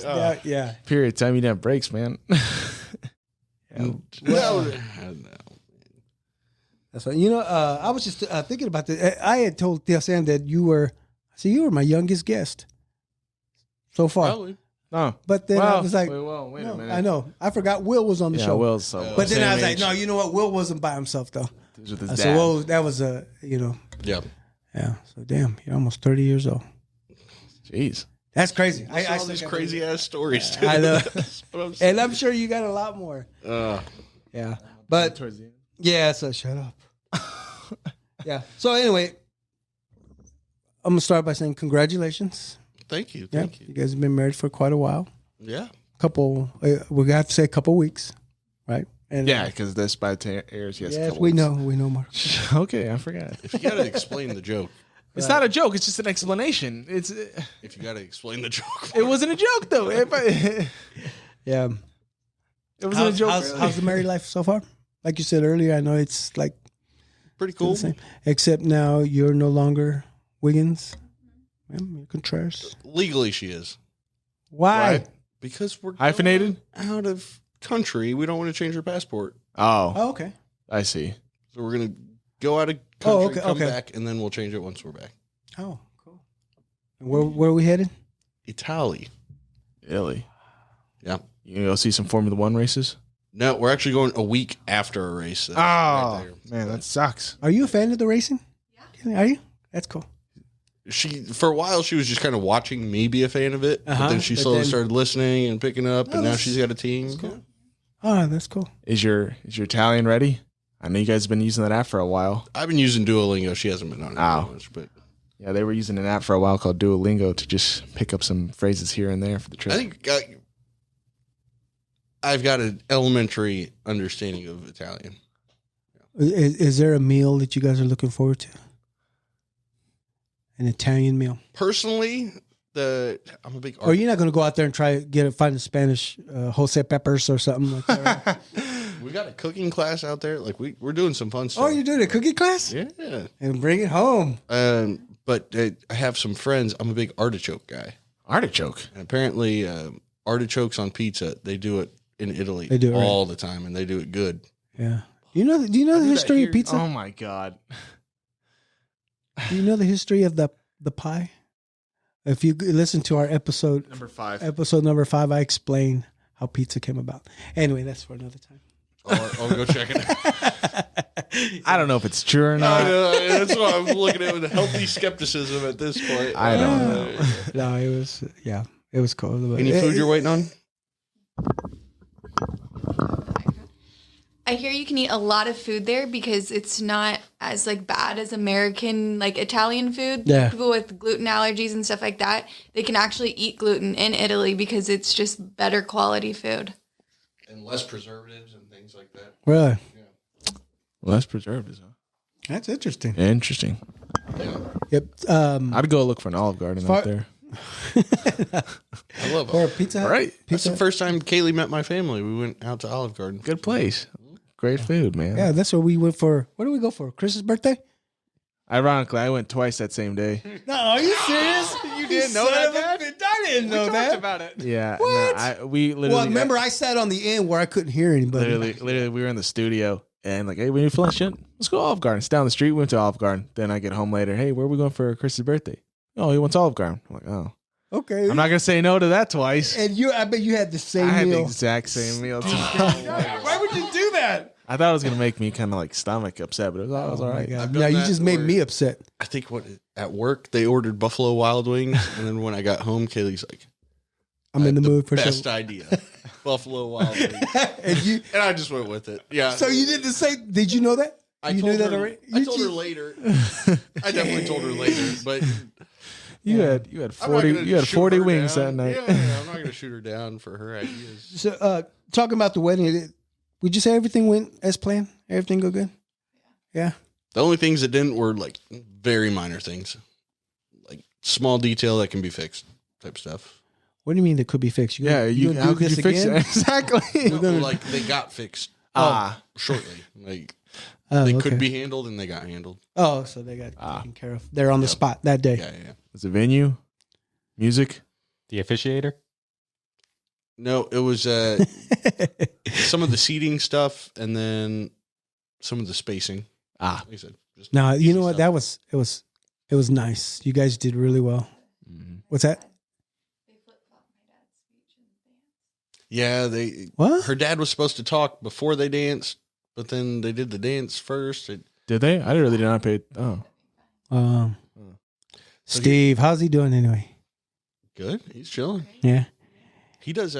But, Yeah. Period. Time you didn't have brakes, man. no. That's right. I was just thinking about this. I had told Sam that you were my youngest guest so far. Probably. No. But then I was like, wait a no, minute. I know. I forgot Will was on the Yeah, show. Will's so. But then same I was like, age. no, you know what? Will wasn't by himself though. He was with his I dad. said, well, that was Yeah. yeah. So damn, you're almost 30 years old. Jeez. That's crazy. I all still these got- crazy ass stories. Too. I know. That's what I'm saying. And I'm sure you got a lot more. Uh, Yeah. But Towards the end. yeah, so shut up. Yeah. So anyway, I'm gonna start by saying congratulations. thank you. Yeah, Thank you you. guys have been married for quite a while. Yeah. We have to say a couple weeks, right? And Yeah, because this by the airs, yes. yes, we know, Mark. Okay, I forgot. If you got to explain the joke, It's not a joke. It's just an explanation. if you got to explain the joke, It wasn't a joke though. It Yeah. wasn't a joke. really. How's the married life so far? Like you said earlier, I know it's like pretty still cool. the same, except now you're no longer Wiggins. Yeah, you're Contreras. Legally, she is Why? Why? because we're Hyphenated? going out of country. We don't want to change her passport, Oh, Oh, okay. I see. so we're gonna go out of country, okay, come okay. back, and then we'll change it once we're back. Oh, cool. And where are we headed? Italy. Really? Yeah. You gonna go see some Formula One races? No, we're actually going a week after a race. That's right there. man, that sucks. Are you a fan of the racing? Yeah. Are you? That's cool. She for a while she was just kind of watching me be a fan of it, but then she But slowly then- started listening and picking up, and now she's got a team. Oh, that's cool. Is your Italian ready? I know you guys have been using that app for a while. I've been using Duolingo. She hasn't been on it Oh. very much, but Yeah, they were using an app for a while called Duolingo to just pick up some phrases here and there for the trip. I think I've got an elementary understanding of Italian. Is there a meal that you guys are looking forward to? An Italian meal? Personally, I'm a big Or you're not going to go out there and find a Spanish Jose Peppers or something like that? Right? We got a cooking class out there. Like we're doing some fun stuff. Oh, you're doing a cookie class? Yeah. And bring it home. But I have some friends. I'm a big artichoke guy. Artichoke. And apparently, artichokes on pizza, they do it in Italy They do it all the time, and they do it good. Yeah. Do you know the history of pizza? Oh my god. Do you know the history of the pie? If you listen to our episode Number 5. number 5, I explain how pizza came about. Anyway, that's for another time. I'll go check it out. I don't know if it's true or not. That's why I'm looking at it with a healthy skepticism at this point. I don't know. No, it was cool. Any food you're waiting on? I hear you can eat a lot of food there because it's not as like bad as American like Italian food. Yeah. People with gluten allergies and stuff like that, they can actually eat gluten in Italy because it's just better quality food. And less preservatives and things like that. Really? Well, that's preservatives, huh? That's interesting. Interesting. Yep. I'd go look for an Olive Garden Far- out there. I love Or a it. Pizza Hut? Right. That's the first time Kaylee met my family. We went out to Olive Garden. Good place. great food, man. Yeah, that's what we went for. What did we go for? Chris's birthday? Ironically, I went twice that same day. No, are you serious? You didn't know that, Dad? I didn't know Talked that. about it. Yeah. What? No, we literally. Well, remember, I sat on the end where I couldn't hear anybody. Literally, we were in the studio and like, hey, we need to finish it. Let's go to Olive Garden. It's down the street. We went to Olive Garden. Then I get home later. Hey, where are we going for Chris's birthday? Oh, he wants Olive Garden. I'm like, oh. Okay. I'm not gonna say no to that twice. And I bet you had the same I had the meal. exact same meal. Too. Why would you do that? I thought it was gonna make me kind of like stomach upset, but it was all right. I've No, done you that just made where- me upset. I think at work they ordered Buffalo Wild Wings, and then when I got home, Kaylee's like, I'm in the mood for best some. idea, Buffalo Wild Wings, and I just went with it. Yeah. so you did the same. Did you know that? I you told knew that her. already? I told her later. I definitely told her later, but You had I'm not 40 gonna you had shoot 40 her wings down. that night. Yeah, I'm not going to shoot her down for her ideas. So, talking about the wedding, would you say everything went as planned? Everything go good? Yeah. The only things that didn't were like very minor things, like small detail that can be fixed type stuff. What do you mean that could be fixed? Yeah, gonna how do could this you fix again? it? Exactly. Like they got fixed shortly. Like Oh, they okay. could be handled and they got handled. Oh, so they got taken care of. They're on the spot that day. Yeah. Was it venue, music? The officiator? No, it was some of the seating stuff and then some of the spacing. Like I said, just No, you know what? stuff. That was it was nice. You guys did really well. What's that? Yeah, What? her dad was supposed to talk before they danced, but then they did the dance first. Did they? I really did not pay. Oh, Steve, how's he doing anyway? Good. He's chilling. Yeah. He does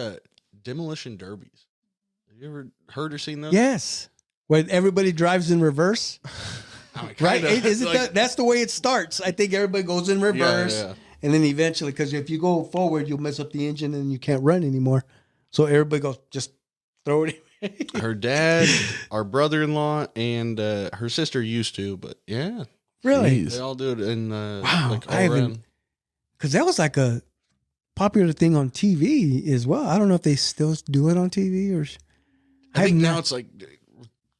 demolition derbies. Have you ever heard or seen those? Yes. When everybody drives in reverse, I mean, right? kinda, Isn't like- that that's the way it starts? I think everybody goes in reverse, Yeah. and then eventually, because if you go forward, you'll mess up the engine and you can't run anymore. So everybody goes, just throw it in. Her dad, our brother-in-law, and her sister used to, but yeah, Really? they all do it in Wow, like all I haven't- around. Because that was like a popular thing on TV as well. I don't know if they still do it on TV or. I think I've now not- it's like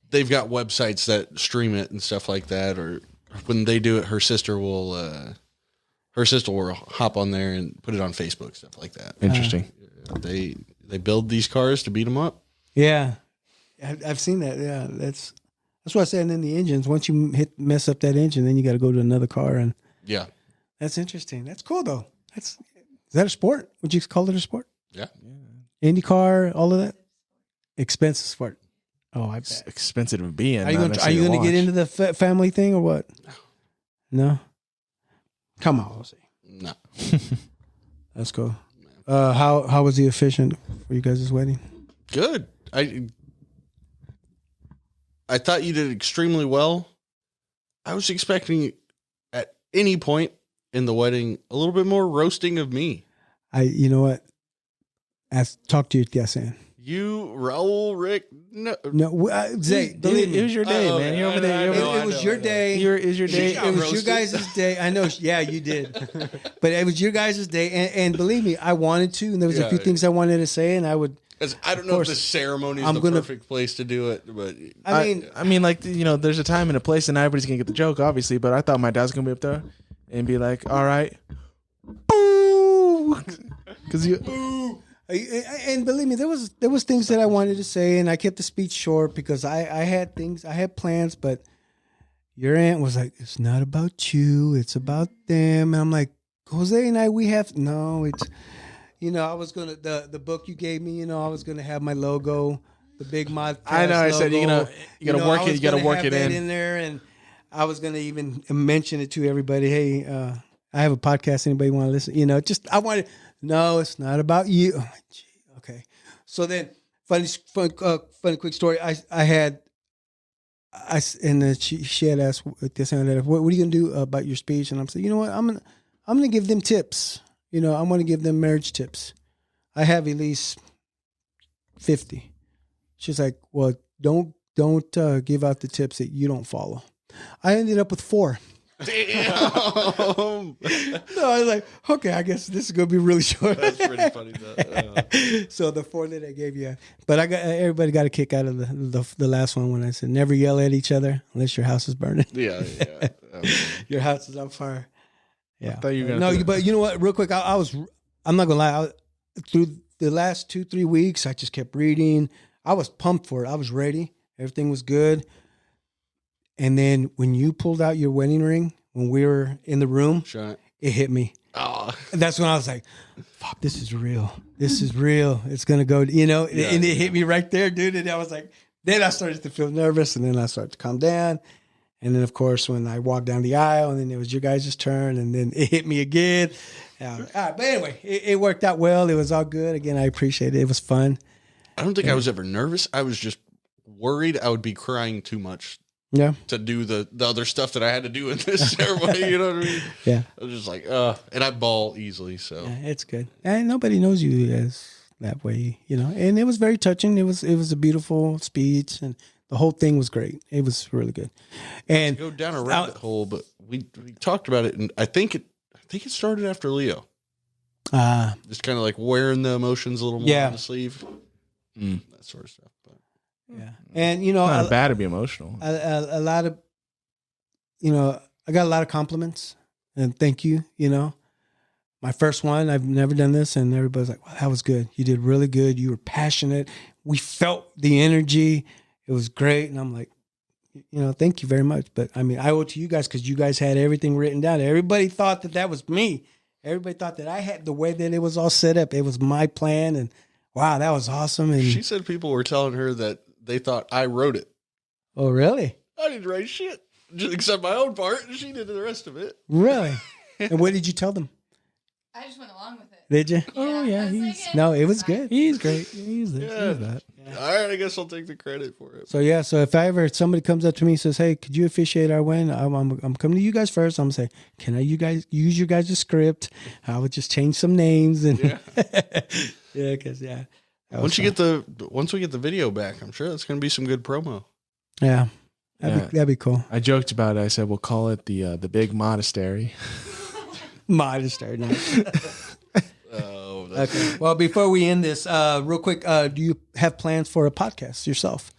they've got websites that stream it and stuff like that. Or when they do it, her sister will hop on there and put it on Facebook, stuff like that. interesting. They build these cars to beat them up. Yeah, I've seen that. Yeah, that's what I said. And then the engines. Once you mess up that engine, then you got to go to another car, and Yeah, that's interesting. That's cool though. Is that a sport? Would you call it a sport? yeah. IndyCar, all of that. Expensive sport. Oh, I It's bet. expensive to be in. Are you going to get into the family thing or what? No. Come on, Jose. No, That's cool. How was the officiant for you guys' wedding? good. I thought you did extremely well. I was expecting at any point in the wedding a little bit more roasting of me. You know what? Talk to your Tiasan. You, Raul, Rick, no. No, Zay, believe me. It was your day, Oh, man. You're over I there. know, It was your day. It was your day. got It was your roasted. guys' day. I know. Yeah, you did. But it was your guys' day. And believe me, I wanted to. And there was a few Yeah. things I wanted to say. And I would. 'Cause I don't know if course. the ceremony is I'm the gonna- perfect place to do it, but I mean, like there's a time and a place, and everybody's gonna get the joke, obviously. But I thought my dad's gonna be up there and be like, "All right, boo," because you. and believe me, there was things that I wanted to say, and I kept the speech short because I had plans, but your aunt was like, "It's not about you, it's about them," and I'm like, Jose and I, it's. I was gonna the book you gave me. I was gonna have my logo, the Big Modcast. I know. I said you logo. gotta I work was it. You gotta gonna work have it that in. there, and I was gonna even mention it to everybody. Hey, I have a podcast. Anybody want to listen? Just I wanted. No, it's not about you. Oh, gee, okay. So then, funny quick story. She had asked this and that. What are you gonna do about your speech? And I'm saying, you know what? I'm gonna give them tips. I'm going to give them marriage tips. I have at least 50. She's like, well, don't give out the tips that you don't follow. I ended up with 4. Damn. No, I was like, okay, I guess this is gonna be really short. That's pretty funny. Though. So the 4 that I gave you, but everybody got a kick out of the last one when I said never yell at each other unless your house is burning. Yeah. Your house is on fire. Yeah. I thought you were gonna No, but you know what? Real quick, I'm not gonna lie. Through the last 2-3 weeks, I just kept reading. I was pumped for it. I was ready. Everything was good. And then when you pulled out your wedding ring, when we were in the room, Shut. it hit me. Oh. That's when I was like, fuck, this is real. This is real. It's going to go, and it hit me right there, dude. And I was like, then I started to feel nervous, and then I started to calm down. And then, of course, when I walked down the aisle, and then it was your guys' turn, and then it hit me again. All right, but anyway, it worked out well. It was all good. Again, I appreciate it. It was fun. I don't think I was ever nervous. I was just worried I would be crying too much. Yeah. To do the other stuff that I had to do in this ceremony, you know what I mean? Yeah. I was just like, and I bawl easily, so. Yeah, it's good. And nobody knows you as that way, And it was very touching. It was a beautiful speech, and the whole thing was great. It was really good. And Go down a rabbit hole, but we talked about it, and I think it started after Leo. Just kind of like wearing the emotions a little more on the sleeve, that sort of stuff. But. Yeah, and not bad to be emotional. A lot of, I got a lot of compliments, and thank you. My first one, I've never done this, and everybody's like, "Wow, that was good. You did really good. You were passionate. We felt the energy. It was great." And I'm like, thank you very much. But I mean, I owe it to you guys because you guys had everything written down. Everybody thought that was me. Everybody thought that I had the way that it was all set up. It was my plan, and wow, that was awesome. And She said people were telling her that they thought I wrote it. Oh, really? I didn't write shit, just except my own part. She did the rest of it. Really? And what did you tell them? I just went along with it. Did you? Oh, yeah, No, it was good. He's great. He's this. Yeah. He's that. All right, I guess I'll take the credit for it. So if somebody comes up to me and says, "Hey, could you officiate our wedding?" I'm coming to you guys first. I'm gonna say, "Can you guys use your guys' script?" I would just change some names and because Once we get the video back, I'm sure that's going to be some good promo. Yeah. That'd be cool. I joked about it. I said we'll call it the Big Monastery. Monastery. Nice. Oh, Okay. Well, before we end this, real quick, do you have plans for a podcast yourself?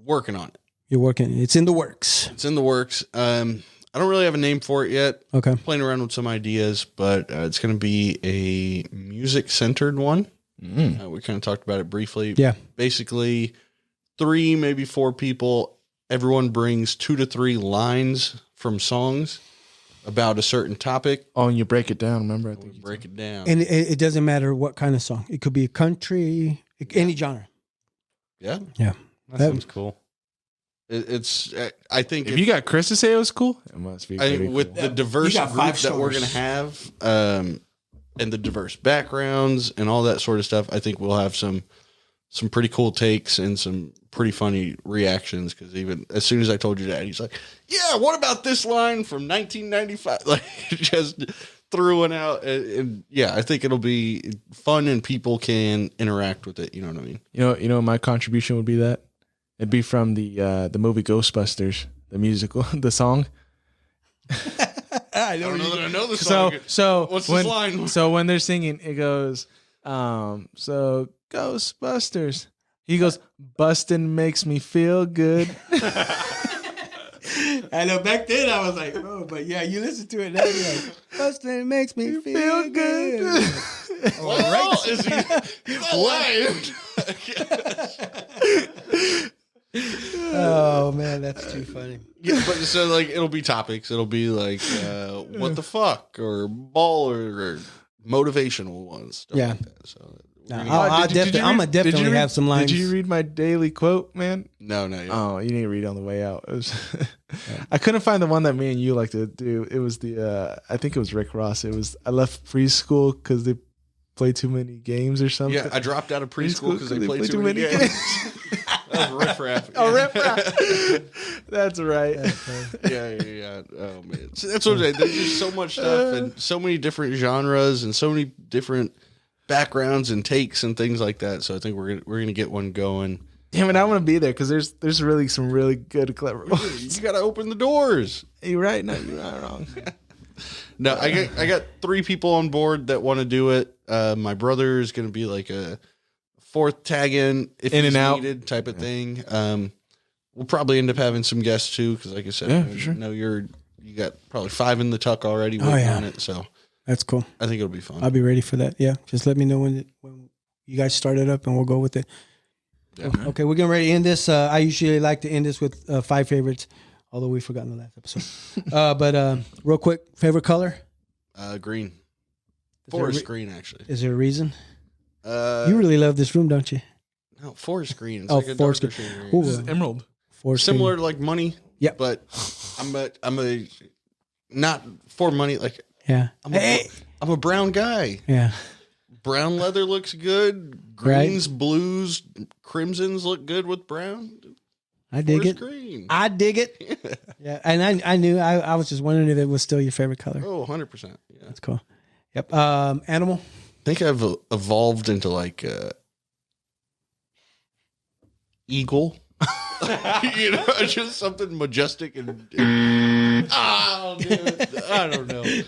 working on it. You're working. It's in the works. It's in the works. I don't really have a name for it yet. Okay. Playing around with some ideas, but it's going to be a music-centered one. We kind of talked about it briefly. Yeah. Basically, 3, maybe 4 people. Everyone brings 2 to 3 lines from songs about a certain topic. Oh, and you break it down. Remember, I think you Break it down. And it doesn't matter what kind of song. It could be a country, any genre. Yeah. Yeah. That sounds cool. It's. I think If you got Chris to say it was cool, it must be pretty with cool. the diverse You got group 5 that we're going to stars. have, and the diverse backgrounds and all that sort of stuff, I think we'll have some pretty cool takes and some pretty funny reactions. Because even as soon as I told you that, he's like, "Yeah, what about this line from 1995?" Like, just threw one out, and yeah, I think it'll be fun and people can interact with it. You know what I mean? You know, my contribution would be that it'd be from the movie Ghostbusters, the musical, the song. I don't know that I know the song. So What's when, this line? So when they're singing, it goes, so Ghostbusters. He goes, "Bustin' makes me feel good." I know back then I was like, oh, but yeah, you listen to it now, you're like, Bustin' makes me feel good. Well, is he's not lying. Oh man, that's too funny. Yeah, but so like it'll be topics. It'll be like what the fuck or baller or motivational ones. Stuff Yeah. like that. So I'm gonna definitely have some lines. Did you read my daily quote, man? no. Oh, you didn't read it on the way out. It was I couldn't find the one that me and you like to do. It was I think it was Rick Ross. It was I left preschool because they played too many games or something. Yeah, I dropped out of preschool because they played too many games. That was riff-raff. Oh, riff-raff. That's right. Yeah. Oh man, so that's what I'm saying. There's just so much stuff and so many different genres and so many different backgrounds and takes and things like that. So I think we're gonna get one going. Damn it, I want to be there because there's really some really good, clever ones. You got to open the doors. You're right. No, you're not wrong. No, I got 3 people on board that want to do it. My brother is going to be like a 4th tag in if In he's and out. needed type of thing. We'll probably end up having some guests too because, like I said, Yeah, for sure. I know you got probably 5 in the tuck already waiting on it. So That's cool. I think it'll be fun. I'll be ready for that. Yeah, just let me know when you guys start it up, and we'll go with it. Yeah. Okay, we're getting ready to end this. I usually like to end this with 5 favorites, although we forgot in the last episode. But real quick, favorite color? Green. there a Forest re- green, actually. Is there a reason? You You really love this room, don't you? no, forest green. It's Oh, like a forest darker green. shade Ooh. green. This is emerald. Forest Similar green. to like money. Yep. But I'm a not for money. Like Yeah. I'm a brown guy. Yeah. Brown leather looks good. Right. Greens, blues, crimsons look good with brown. I dig Forest it. green. I dig it. Yeah. And I knew, I was just wondering if it was still your favorite color. Oh, 100%. Yeah. That's cool. Yep. Animal? I think I've evolved into like eagle. You know, just something majestic and oh, dude, I don't know. No,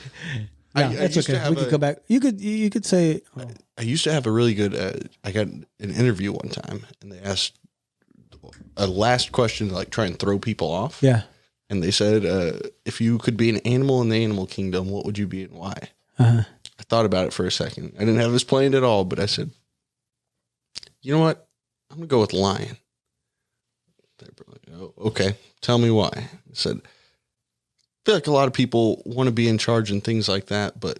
I that's used to okay. have We could go back. You could say, oh, I used to have a really good. I got an interview one time, and they asked a last question to like try and throw people off. yeah. And they said, if you could be an animal in the animal kingdom, what would you be and why? Uh-huh. I thought about it for a second. I didn't have this planned at all, but I said, you know what? I'm going to go with lion. They were like, oh, okay. Tell me why. I said, I feel like a lot of people want to be in charge and things like that, but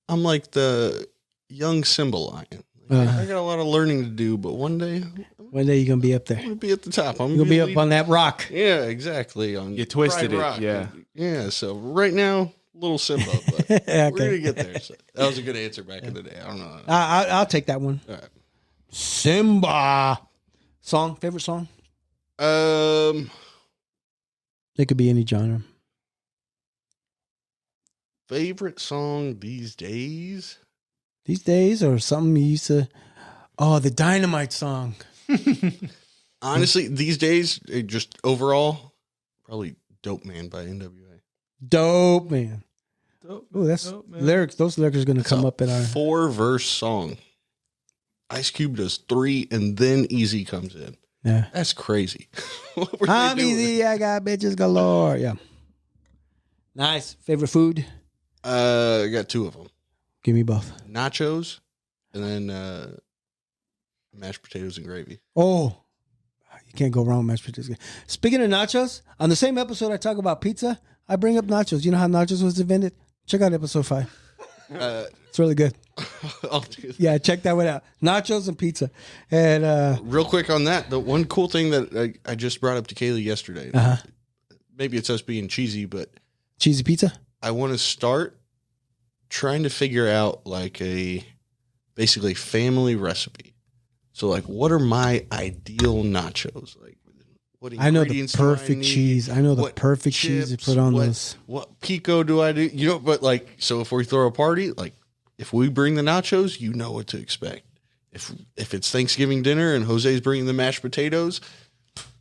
I'm like the young Simba lion. I got a lot of learning to do, but one day One day you're going to be up there. I'm going to be at the top. I'm You're going to be up lead- on that rock. Yeah, exactly. On You twisted Pride it, Rock. yeah. Yeah, so right now, little Simba, but Okay. we're going to get there. So that was a good answer back in the day. I don't know. I'll take that one. All right. Simba. Song? Favorite song? It could be any genre. Favorite song these days? These days, or something you used to. Oh, the Dynamite song. Honestly, these days, just overall, probably Dope Man by NWA. Dope, man. Dope, Oh, that's dope, man. lyrics. Those lyrics are going to It's come a up in our. 4-verse song. Ice Cube does 3, and then Easy comes in. Yeah. That's crazy. What were they I'm doing? easy. I got bitches galore. Yeah. Nice. Favorite food? I got 2 of them. Give me both. Nachos, and then mashed potatoes and gravy. Oh, you can't go wrong with mashed potatoes. Speaking of nachos, on the same episode I talk about pizza, I bring up nachos. You know how nachos was invented? Check out episode 5. It's really good. I'll do that. Yeah, check that one out. Nachos and pizza. And Real quick on that, the one cool thing that I just brought up to Kaylee yesterday, maybe it's us being cheesy, but cheesy pizza. I want to start trying to figure out like a basically family recipe. So like, what are my ideal nachos? Like, what I know the ingredients do I perfect need? cheese. I know the What perfect cheese to chips? put on What- those. What pico do I do? You know, but like, so if we throw a party, like if we bring the nachos, you know what to expect. If it's Thanksgiving dinner and Jose's bringing the mashed potatoes,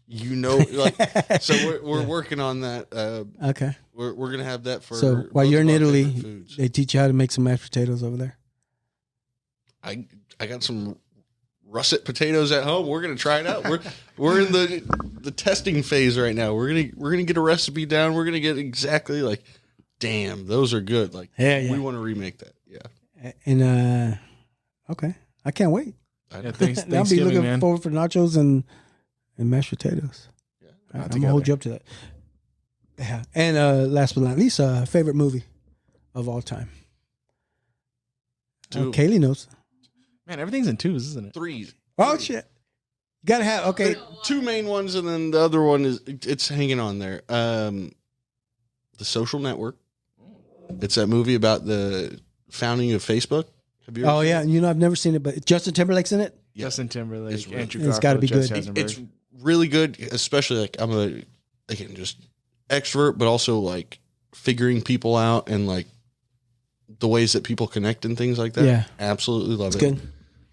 you know, like, so we're working on that. Okay. We're gonna have that for. So while both you're of in our Italy, favorite foods. they teach you how to make some mashed potatoes over there. I got some russet potatoes at home. We're gonna try it out. We're in the testing phase right now. We're gonna get a recipe down. We're gonna get exactly like, damn, those are good. Like, Yeah. we want to remake that. Yeah, And okay, I can't wait. Yeah, thanks, I'll be Thanksgiving, looking man. forward for nachos and mashed potatoes. Yeah. All right, I'm gonna hold you up to that. Yeah. And last but not least, favorite movie of all time. Two. Kaylee knows. Man, everything's in 2s, isn't it? 3. Oh shit! You gotta have okay. 2 main ones, and then the other one it's hanging on there. The Social Network. It's that movie about the founding of Facebook. Have you? Oh yeah, you know I've never seen it, but Justin Timberlake's in it. Yeah. Justin Timberlake, It's really- Andrew It's Garfield, gotta be Jesse good. Eisenberg. It's really good, especially like I'm again just extrovert, but also like figuring people out and like the ways that people connect and things like that. Yeah. Absolutely love It's it. good.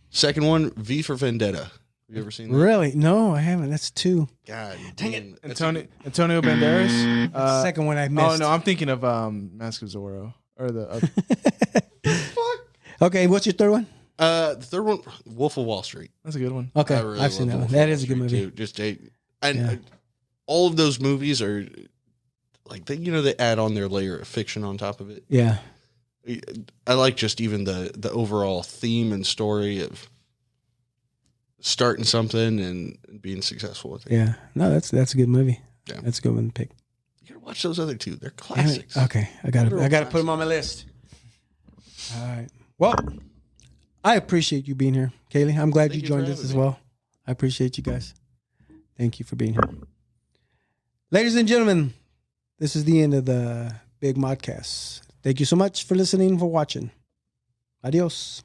Second one, V for Vendetta. Have you ever seen that? Really? No, I haven't. That's 2. God Dang damn. it. That's Antonio Banderas. The second one I missed. Oh no, I'm thinking of Mask of Zorro or the. Okay, what's your third one? the third one, Wolf of Wall Street. That's a good one. Okay, I really I've seen love that one. Wolf of That Wall is a good Street, movie. too. All of those movies are like they add on their layer of fiction on top of it. Yeah. I like just even the overall theme and story of starting something and being successful with it. Yeah. No, that's a good movie. Yeah. That's a good one to pick. You gotta watch those other two. They're Damn it. classics. Okay, I gotta put them on my list. All right. Well, I appreciate you being here, Kaylee. I'm glad Thank you you for joined us having as me. well. I appreciate you guys. Thank you for being here. Ladies and gentlemen, this is the end of the Big Modcast. Thank you so much for listening, for watching. Adios.